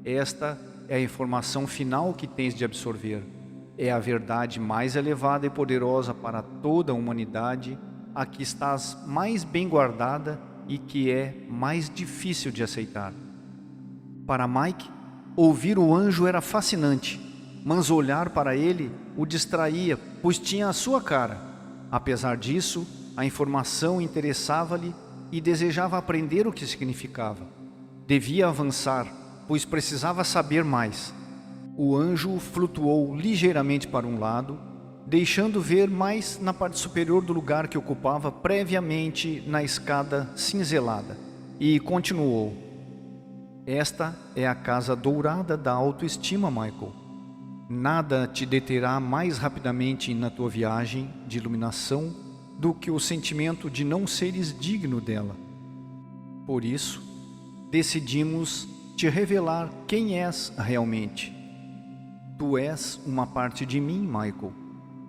Esta é a informação final que tens de absorver. É a verdade mais elevada e poderosa para toda a humanidade, a que estás mais bem guardada e que é mais difícil de aceitar. Para Mike, ouvir o anjo era fascinante, mas olhar para ele o distraía, pois tinha a sua cara. Apesar disso, a informação interessava-lhe e desejava aprender o que significava. Devia avançar, pois precisava saber mais. O anjo flutuou ligeiramente para um lado, deixando ver mais na parte superior do lugar que ocupava previamente na escada cinzelada, e continuou. Esta é a casa dourada da autoestima, Michael. Nada te deterá mais rapidamente na tua viagem de iluminação do que o sentimento de não seres digno dela. Por isso, decidimos te revelar quem és realmente. Tu és uma parte de mim, Michael.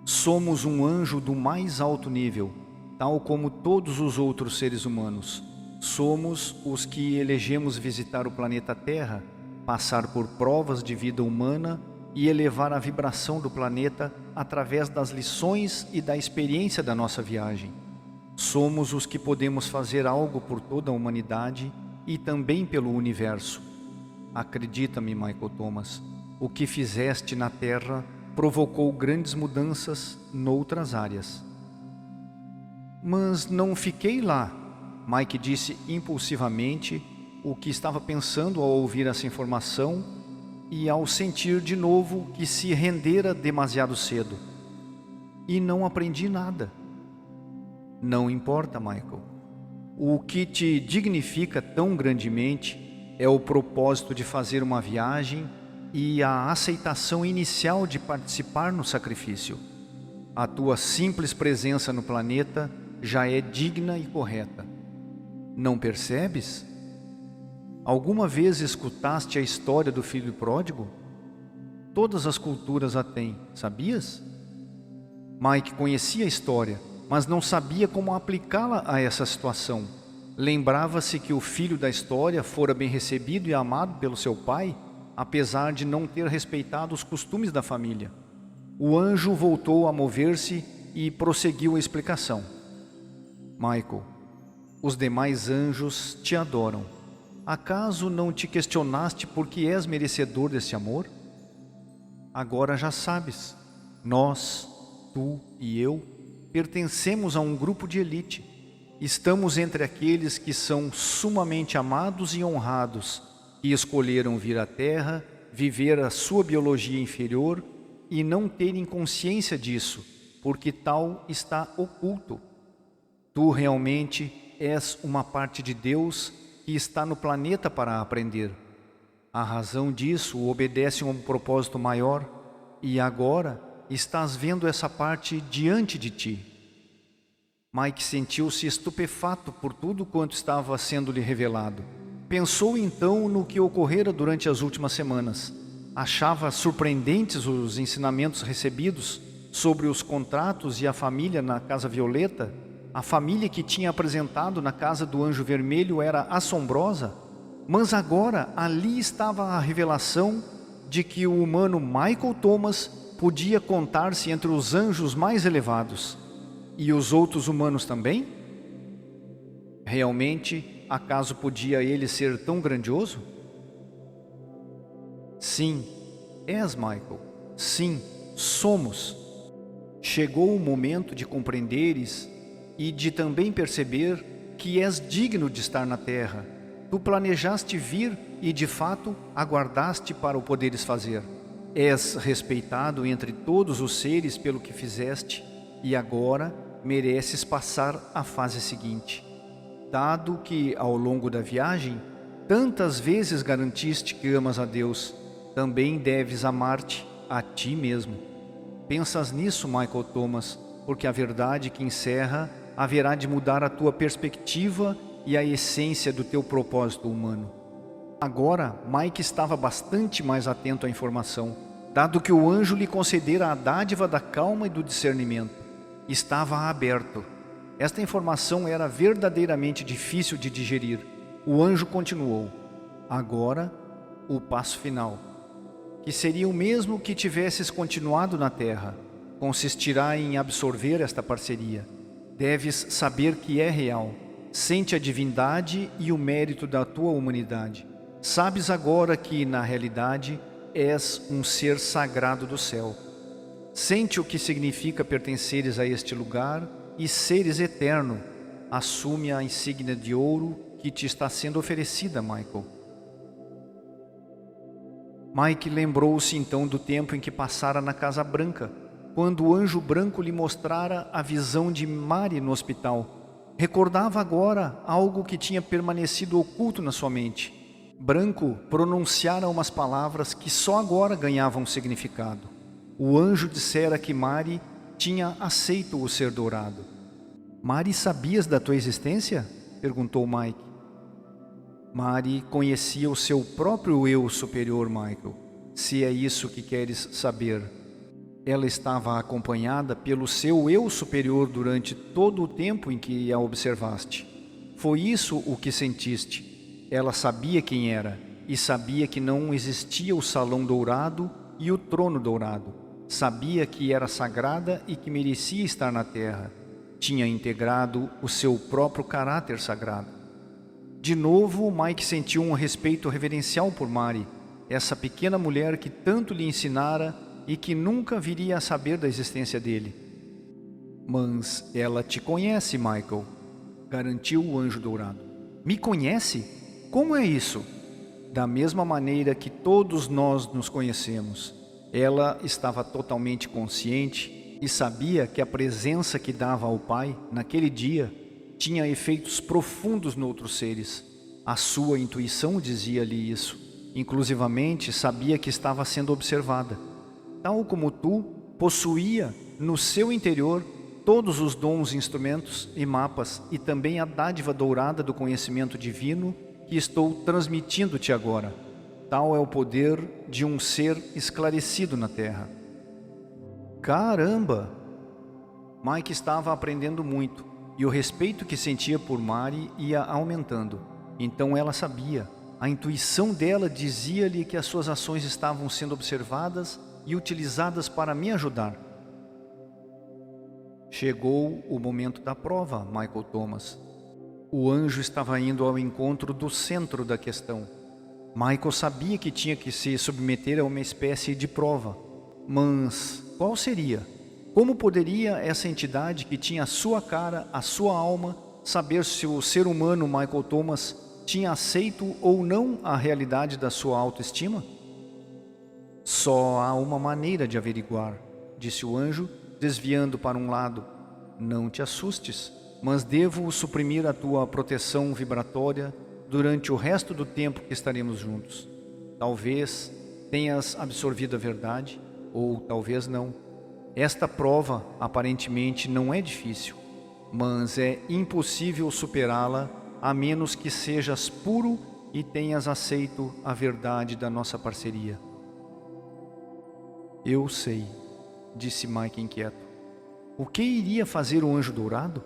Somos um anjo do mais alto nível, tal como todos os outros seres humanos. Somos os que elegemos visitar o planeta Terra, passar por provas de vida humana e elevar a vibração do planeta através das lições e da experiência da nossa viagem. Somos os que podemos fazer algo por toda a humanidade e também pelo universo. Acredita-me, Michael Thomas, o que fizeste na Terra provocou grandes mudanças noutras áreas. Mas não fiquei lá, Mike disse impulsivamente o que estava pensando ao ouvir essa informação e ao sentir de novo que se rendera demasiado cedo. E não aprendi nada. Não importa, Michael. O que te dignifica tão grandemente é o propósito de fazer uma viagem e a aceitação inicial de participar no sacrifício. A tua simples presença no planeta já é digna e correta. Não percebes? Alguma vez escutaste a história do filho pródigo? Todas as culturas a têm, sabias? Mike conhecia a história, mas não sabia como aplicá-la a essa situação. Lembrava-se que o filho da história fora bem recebido e amado pelo seu pai, apesar de não ter respeitado os costumes da família. O anjo voltou a mover-se e prosseguiu a explicação. Michael, os demais anjos te adoram. Acaso não te questionaste por que és merecedor desse amor? Agora já sabes, nós, tu e eu, pertencemos a um grupo de elite. Estamos entre aqueles que são sumamente amados e honrados, que escolheram vir à Terra, viver a sua biologia inferior e não terem consciência disso, porque tal está oculto. Tu realmente és uma parte de Deus que está no planeta para aprender. A razão disso obedece a um propósito maior e agora estás vendo essa parte diante de ti. Mike sentiu-se estupefato por tudo quanto estava sendo-lhe revelado. Pensou então no que ocorrera durante as últimas semanas. Achava surpreendentes os ensinamentos recebidos sobre os contratos e a família na Casa Violeta. A família que tinha apresentado na Casa do Anjo Vermelho era assombrosa, mas agora ali estava a revelação de que o humano Michael Thomas podia contar-se entre os anjos mais elevados. E os outros humanos também? Realmente, acaso podia ele ser tão grandioso? Sim, és, Michael. Sim, somos. Chegou o momento de compreenderes e de também perceber que és digno de estar na Terra. Tu planejaste vir e, de fato, aguardaste para o poderes fazer. És respeitado entre todos os seres pelo que fizeste e agora mereces passar à fase seguinte. Dado que, ao longo da viagem, tantas vezes garantiste que amas a Deus, também deves amar-te a ti mesmo. Pensas nisso, Michael Thomas, porque a verdade que encerra haverá de mudar a tua perspectiva e a essência do teu propósito humano. Agora, Mike estava bastante mais atento à informação, dado que o anjo lhe concedera a dádiva da calma e do discernimento. Estava aberto. Esta informação era verdadeiramente difícil de digerir. O anjo continuou. Agora, o passo final, que seria o mesmo que tivesses continuado na Terra, consistirá em absorver esta parceria. Deves saber que é real. Sente a divindade e o mérito da tua humanidade. Sabes agora que, na realidade, és um ser sagrado do céu. Sente o que significa pertenceres a este lugar e seres eterno. Assume a insígnia de ouro que te está sendo oferecida, Michael. Mike lembrou-se então do tempo em que passara na Casa Branca, quando o anjo branco lhe mostrara a visão de Mary no hospital. Recordava agora algo que tinha permanecido oculto na sua mente. Branco pronunciara umas palavras que só agora ganhavam significado. O anjo dissera que Mary tinha aceito o ser dourado. Mary, sabias da tua existência? Perguntou Mike. Mary conhecia o seu próprio eu superior, Michael, se é isso que queres saber. Ela estava acompanhada pelo seu eu superior durante todo o tempo em que a observaste. Foi isso o que sentiste. Ela sabia quem era e sabia que não existia o salão dourado e o trono dourado. Sabia que era sagrada e que merecia estar na terra. Tinha integrado o seu próprio caráter sagrado. De novo, Mike sentiu um respeito reverencial por Mari, essa pequena mulher que tanto lhe ensinara e que nunca viria a saber da existência dele. Mas ela te conhece, Michael, garantiu o anjo dourado. Me conhece? Como é isso? Da mesma maneira que todos nós nos conhecemos. Ela estava totalmente consciente e sabia que a presença que dava ao Pai naquele dia tinha efeitos profundos noutros seres. A sua intuição dizia-lhe isso. Inclusivamente sabia que estava sendo observada. Tal como tu, possuía no seu interior todos os dons, instrumentos e mapas e também a dádiva dourada do conhecimento divino que estou transmitindo-te agora. Tal é o poder de um ser esclarecido na Terra. Caramba! Mike estava aprendendo muito e o respeito que sentia por Mari ia aumentando. Então ela sabia. A intuição dela dizia-lhe que as suas ações estavam sendo observadas e utilizadas para me ajudar. Chegou o momento da prova, Michael Thomas. O anjo estava indo ao encontro do centro da questão. Michael sabia que tinha que se submeter a uma espécie de prova. Mas qual seria? Como poderia essa entidade que tinha a sua cara, a sua alma, saber se o ser humano Michael Thomas tinha aceito ou não a realidade da sua autoestima? Só há uma maneira de averiguar, disse o anjo, desviando para um lado. Não te assustes, mas devo suprimir a tua proteção vibratória durante o resto do tempo que estaremos juntos. Talvez tenhas absorvido a verdade, ou talvez não. Esta prova aparentemente não é difícil, mas é impossível superá-la a menos que sejas puro e tenhas aceito a verdade da nossa parceria. Eu sei, disse Mike inquieto. O que iria fazer o anjo dourado?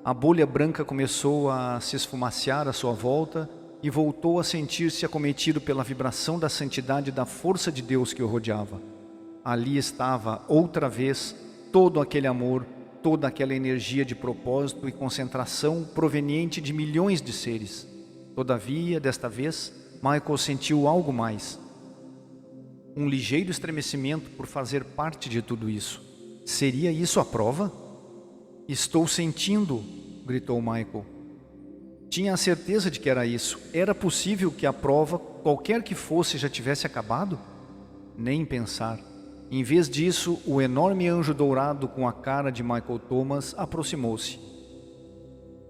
A bolha branca começou a se esfumaciar à sua volta e voltou a sentir-se acometido pela vibração da santidade da força de Deus que o rodeava. Ali estava, outra vez, todo aquele amor, toda aquela energia de propósito e concentração proveniente de milhões de seres. Todavia, desta vez, Michael sentiu algo mais. Um ligeiro estremecimento por fazer parte de tudo isso. Seria isso a prova? Estou sentindo, gritou Michael. Tinha a certeza de que era isso. Era possível que a prova, qualquer que fosse, já tivesse acabado? Nem pensar. Em vez disso, o enorme anjo dourado com a cara de Michael Thomas aproximou-se.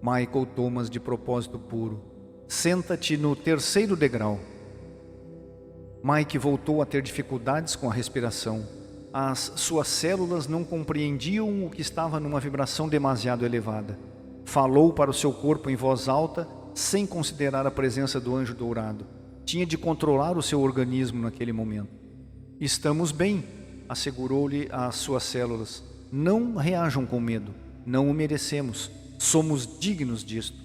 Michael Thomas, de propósito puro, senta-te no terceiro degrau. Mike voltou a ter dificuldades com a respiração. As suas células não compreendiam o que estava numa vibração demasiado elevada. Falou para o seu corpo em voz alta, sem considerar a presença do anjo dourado. Tinha de controlar o seu organismo naquele momento. Estamos bem, assegurou-lhe às suas células. Não reajam com medo. Não o merecemos. Somos dignos disto.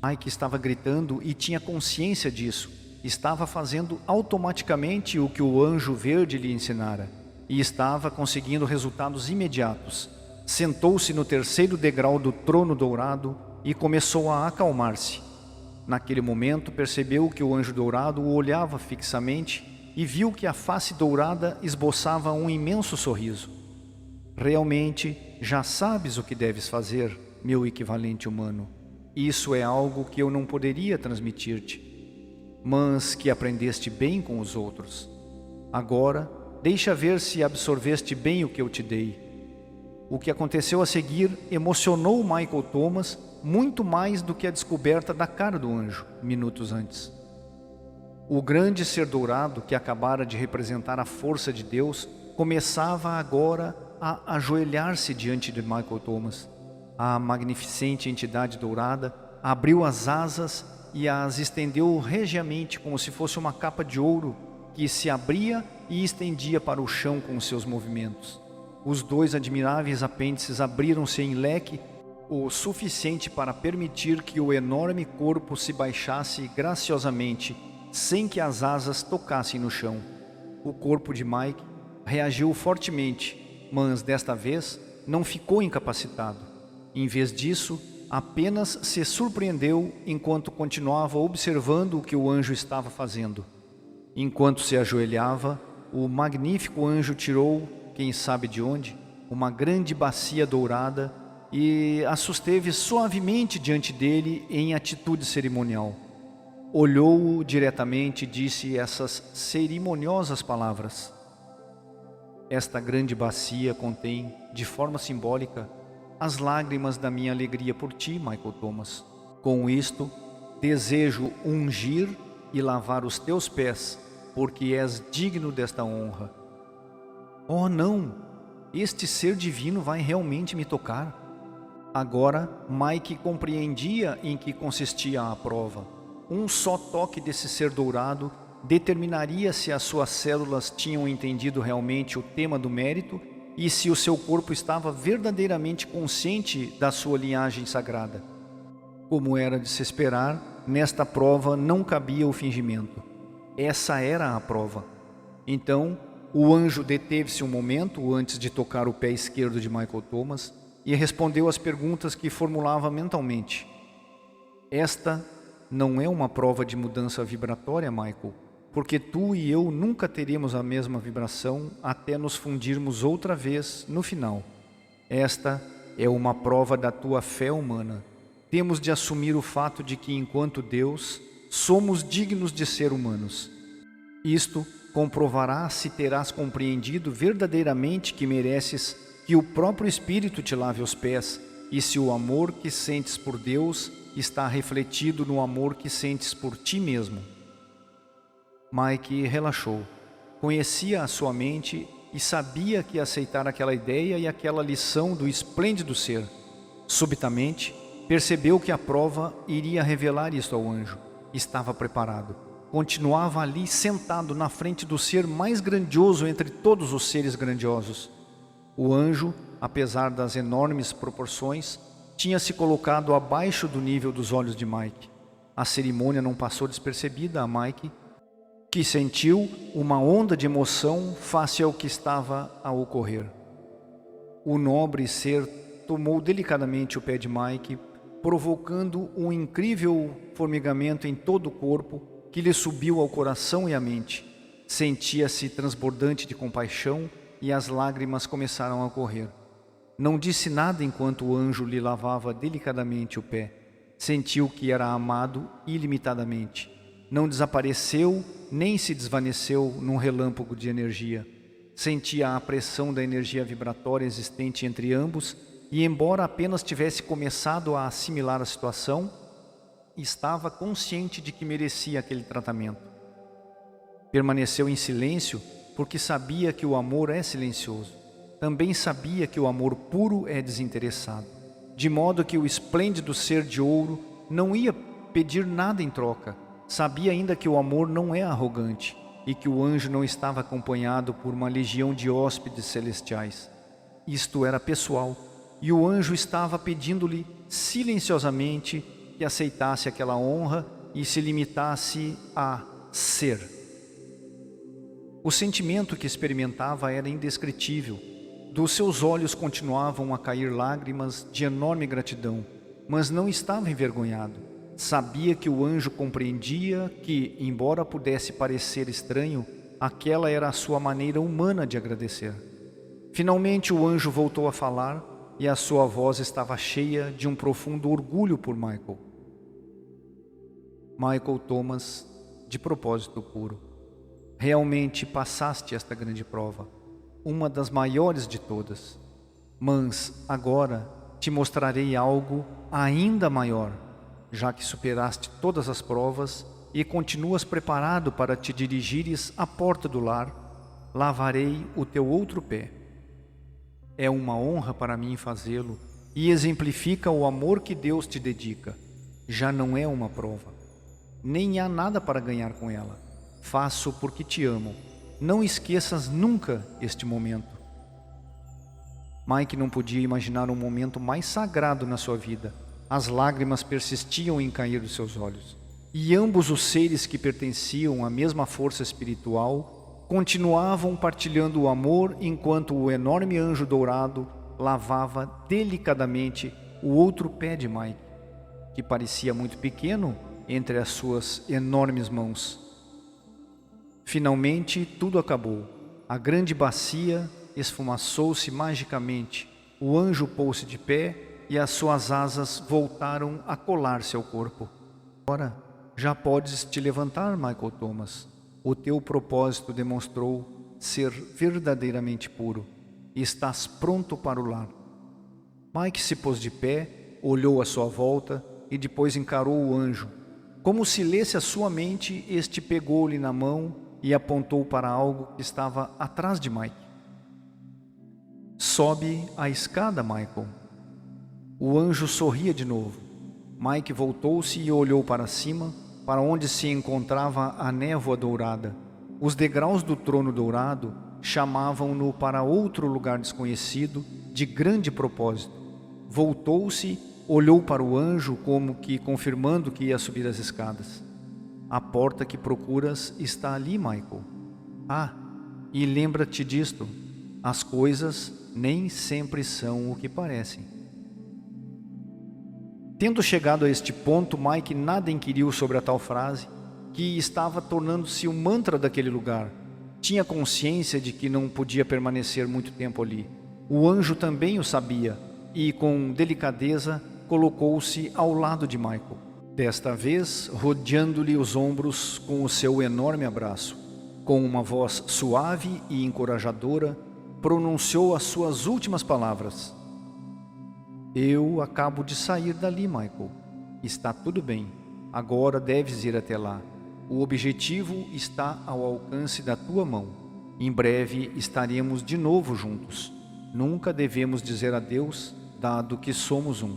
Mike estava gritando e tinha consciência disso. Estava fazendo automaticamente o que o anjo verde lhe ensinara. E estava conseguindo resultados imediatos. Sentou-se no terceiro degrau do trono dourado e começou a acalmar-se. Naquele momento percebeu que o anjo dourado o olhava fixamente e viu que a face dourada esboçava um imenso sorriso. Realmente, já sabes o que deves fazer, meu equivalente humano. Isso é algo que eu não poderia transmitir-te, mas que aprendeste bem com os outros. Agora, deixa ver se absorveste bem o que eu te dei. O que aconteceu a seguir emocionou Michael Thomas muito mais do que a descoberta da cara do anjo, minutos antes. O grande ser dourado, que acabara de representar a força de Deus, começava agora a ajoelhar-se diante de Michael Thomas. A magnificente entidade dourada abriu as asas e as estendeu regiamente como se fosse uma capa de ouro que se abria e estendia para o chão com os seus movimentos. Os dois admiráveis apêndices abriram-se em leque o suficiente para permitir que o enorme corpo se baixasse graciosamente, sem que as asas tocassem no chão. O corpo de Mike reagiu fortemente, mas desta vez não ficou incapacitado. Em vez disso, apenas se surpreendeu enquanto continuava observando o que o anjo estava fazendo. Enquanto se ajoelhava, o magnífico anjo tirou, quem sabe de onde, uma grande bacia dourada e a susteve suavemente diante dele em atitude cerimonial. Olhou-o diretamente e disse essas cerimoniosas palavras: esta grande bacia contém, de forma simbólica, as lágrimas da minha alegria por ti, Michael Thomas. Com isto, desejo ungir e lavar os teus pés, porque és digno desta honra. Oh não! Este ser divino vai realmente me tocar? Agora, Mike compreendia em que consistia a prova. Um só toque desse ser dourado determinaria se as suas células tinham entendido realmente o tema do mérito e se o seu corpo estava verdadeiramente consciente da sua linhagem sagrada. Como era de se esperar, nesta prova não cabia o fingimento. Essa era a prova. Então, o anjo deteve-se um momento antes de tocar o pé esquerdo de Michael Thomas e respondeu às perguntas que formulava mentalmente. Esta não é uma prova de mudança vibratória, Michael, porque tu e eu nunca teremos a mesma vibração até nos fundirmos outra vez no final. Esta é uma prova da tua fé humana. Temos de assumir o fato de que, enquanto Deus, somos dignos de ser humanos. Isto comprovará se terás compreendido verdadeiramente que mereces que o próprio Espírito te lave os pés e se o amor que sentes por Deus está refletido no amor que sentes por ti mesmo. Mike relaxou. Conhecia a sua mente e sabia que aceitar aquela ideia e aquela lição do esplêndido ser. Subitamente, percebeu que a prova iria revelar isto ao anjo. Estava preparado. Continuava ali sentado na frente do ser mais grandioso entre todos os seres grandiosos. O anjo, apesar das enormes proporções, tinha se colocado abaixo do nível dos olhos de Mike. A cerimônia não passou despercebida a Mike, que sentiu uma onda de emoção face ao que estava a ocorrer. O nobre ser tomou delicadamente o pé de Mike, provocando um incrível formigamento em todo o corpo que lhe subiu ao coração e à mente. Sentia-se transbordante de compaixão e as lágrimas começaram a correr. Não disse nada enquanto o anjo lhe lavava delicadamente o pé. Sentiu que era amado ilimitadamente. Não desapareceu nem se desvaneceu num relâmpago de energia. Sentia a pressão da energia vibratória existente entre ambos e, embora apenas tivesse começado a assimilar a situação, estava consciente de que merecia aquele tratamento. Permaneceu em silêncio porque sabia que o amor é silencioso. Também sabia que o amor puro é desinteressado, de modo que o esplêndido ser de ouro não ia pedir nada em troca. Sabia ainda que o amor não é arrogante e que o anjo não estava acompanhado por uma legião de hóspedes celestiais. Isto era pessoal, e o anjo estava pedindo-lhe silenciosamente que aceitasse aquela honra e se limitasse a ser. O sentimento que experimentava era indescritível. Dos seus olhos continuavam a cair lágrimas de enorme gratidão, mas não estava envergonhado. Sabia que o anjo compreendia que, embora pudesse parecer estranho, aquela era a sua maneira humana de agradecer. Finalmente o anjo voltou a falar e a sua voz estava cheia de um profundo orgulho por Michael. Michael Thomas, de propósito puro, realmente passaste esta grande prova, uma das maiores de todas. Mas agora te mostrarei algo ainda maior, já que superaste todas as provas e continuas preparado para te dirigires à porta do lar, lavarei o teu outro pé. É uma honra para mim fazê-lo e exemplifica o amor que Deus te dedica. Já não é uma prova, nem há nada para ganhar com ela. Faço porque te amo. Não esqueças nunca este momento. Mike não podia imaginar um momento mais sagrado na sua vida. As lágrimas persistiam em cair dos seus olhos. E ambos os seres que pertenciam à mesma força espiritual continuavam partilhando o amor enquanto o enorme anjo dourado lavava delicadamente o outro pé de Mike, que parecia muito pequeno entre as suas enormes mãos. Finalmente tudo acabou. A grande bacia esfumaçou-se magicamente, o anjo pôs-se de pé e as suas asas voltaram a colar-se ao corpo. Agora já podes te levantar, Michael Thomas. O teu propósito demonstrou ser verdadeiramente puro. Estás pronto para o lar. Mike se pôs de pé, olhou à sua volta e depois encarou o anjo. Como se lesse a sua mente, este pegou-lhe na mão e apontou para algo que estava atrás de Mike. Sobe a escada, Michael. O anjo sorria de novo. Mike voltou-se e olhou para cima, para onde se encontrava a névoa dourada. Os degraus do trono dourado chamavam-no para outro lugar desconhecido, de grande propósito. Voltou-se, olhou para o anjo como que confirmando que ia subir as escadas. A porta que procuras está ali, Michael. Ah, e lembra-te disto, as coisas nem sempre são o que parecem. Tendo chegado a este ponto, Mike nada inquiriu sobre a tal frase, que estava tornando-se o mantra daquele lugar. Tinha consciência de que não podia permanecer muito tempo ali. O anjo também o sabia, e com delicadeza colocou-se ao lado de Michael. Desta vez, rodeando-lhe os ombros com o seu enorme abraço. Com uma voz suave e encorajadora, pronunciou as suas últimas palavras. Eu acabo de sair dali, Michael. Está tudo bem. Agora deves ir até lá. O objetivo está ao alcance da tua mão. Em breve estaremos de novo juntos. Nunca devemos dizer adeus, dado que somos um.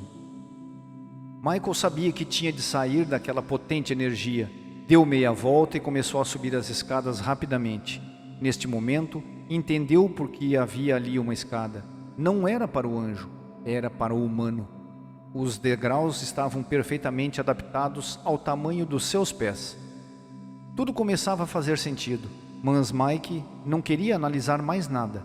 Michael sabia que tinha de sair daquela potente energia. Deu meia volta e começou a subir as escadas rapidamente. Neste momento, entendeu por que havia ali uma escada. Não era para o anjo, era para o humano. Os degraus estavam perfeitamente adaptados ao tamanho dos seus pés. Tudo começava a fazer sentido, mas Mike não queria analisar mais nada.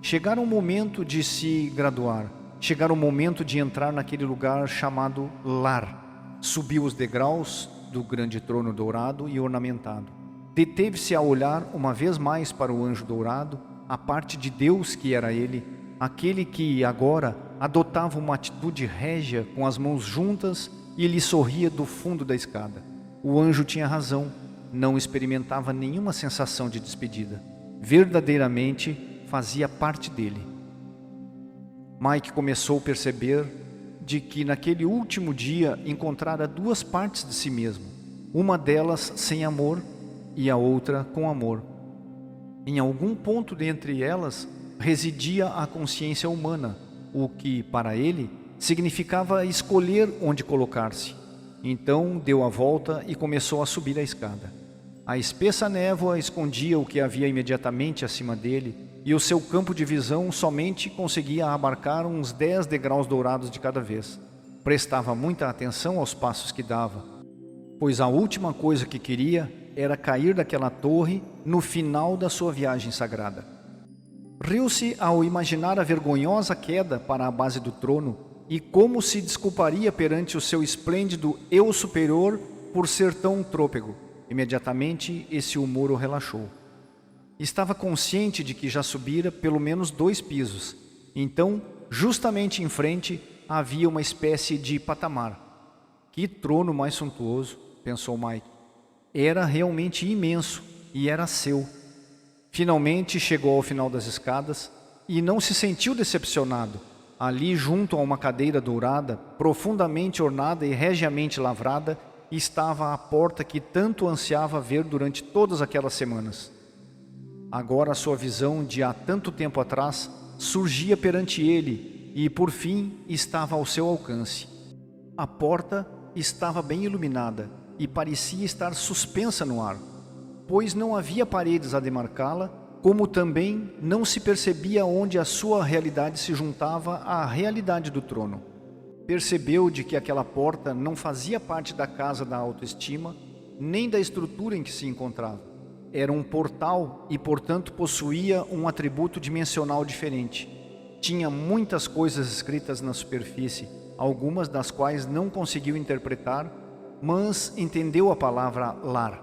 Chegara o momento de se graduar, chegara o momento de entrar naquele lugar chamado lar. Subiu os degraus do grande trono dourado e ornamentado. Deteve-se a olhar uma vez mais para o anjo dourado, a parte de Deus que era ele, aquele que agora adotava uma atitude régia com as mãos juntas e lhe sorria do fundo da escada. O anjo tinha razão, não experimentava nenhuma sensação de despedida. Verdadeiramente fazia parte dele. Mike começou a perceber de que naquele último dia encontrara duas partes de si mesmo, uma delas sem amor e a outra com amor. Em algum ponto dentre elas residia a consciência humana, o que, para ele, significava escolher onde colocar-se. Então deu a volta e começou a subir a escada. A espessa névoa escondia o que havia imediatamente acima dele, e o seu campo de visão somente conseguia abarcar uns 10 degraus dourados de cada vez. Prestava muita atenção aos passos que dava, pois a última coisa que queria era cair daquela torre no final da sua viagem sagrada. Riu-se ao imaginar a vergonhosa queda para a base do trono e como se desculparia perante o seu esplêndido eu superior por ser tão trôpego. Imediatamente esse humor o relaxou. Estava consciente de que já subira pelo menos 2 pisos. Então, justamente em frente, havia uma espécie de patamar. Que trono mais suntuoso, pensou Mike. Era realmente imenso e era seu. Finalmente chegou ao final das escadas e não se sentiu decepcionado. Ali, junto a uma cadeira dourada, profundamente ornada e regiamente lavrada, estava a porta que tanto ansiava ver durante todas aquelas semanas. Agora a sua visão de há tanto tempo atrás surgia perante ele e, por fim, estava ao seu alcance. A porta estava bem iluminada e parecia estar suspensa no ar, pois não havia paredes a demarcá-la, como também não se percebia onde a sua realidade se juntava à realidade do trono. Percebeu de que aquela porta não fazia parte da casa da autoestima, nem da estrutura em que se encontrava. Era um portal e, portanto, possuía um atributo dimensional diferente. Tinha muitas coisas escritas na superfície, algumas das quais não conseguiu interpretar, mas entendeu a palavra lar.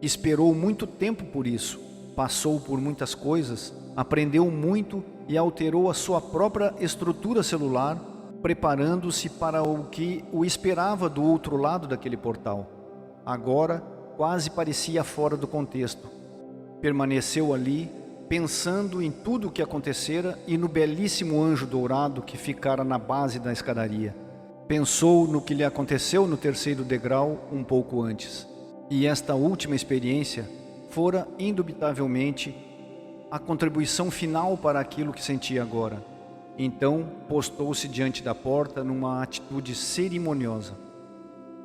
Esperou muito tempo por isso, passou por muitas coisas, aprendeu muito e alterou a sua própria estrutura celular, preparando-se para o que o esperava do outro lado daquele portal. Agora, quase parecia fora do contexto. Permaneceu ali, pensando em tudo o que acontecera e no belíssimo anjo dourado que ficara na base da escadaria. Pensou no que lhe aconteceu no terceiro degrau um pouco antes. E esta última experiência fora, indubitavelmente, a contribuição final para aquilo que sentia agora. Então, postou-se diante da porta numa atitude cerimoniosa.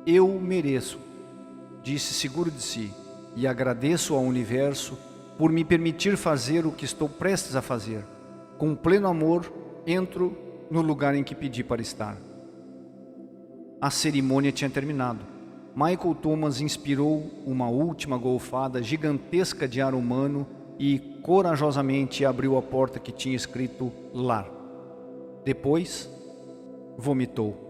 Eu mereço, disse seguro de si, e agradeço ao universo por me permitir fazer o que estou prestes a fazer. Com pleno amor, entro no lugar em que pedi para estar. A cerimônia tinha terminado. Michael Thomas inspirou uma última golfada gigantesca de ar humano e corajosamente abriu a porta que tinha escrito lar. Depois, vomitou.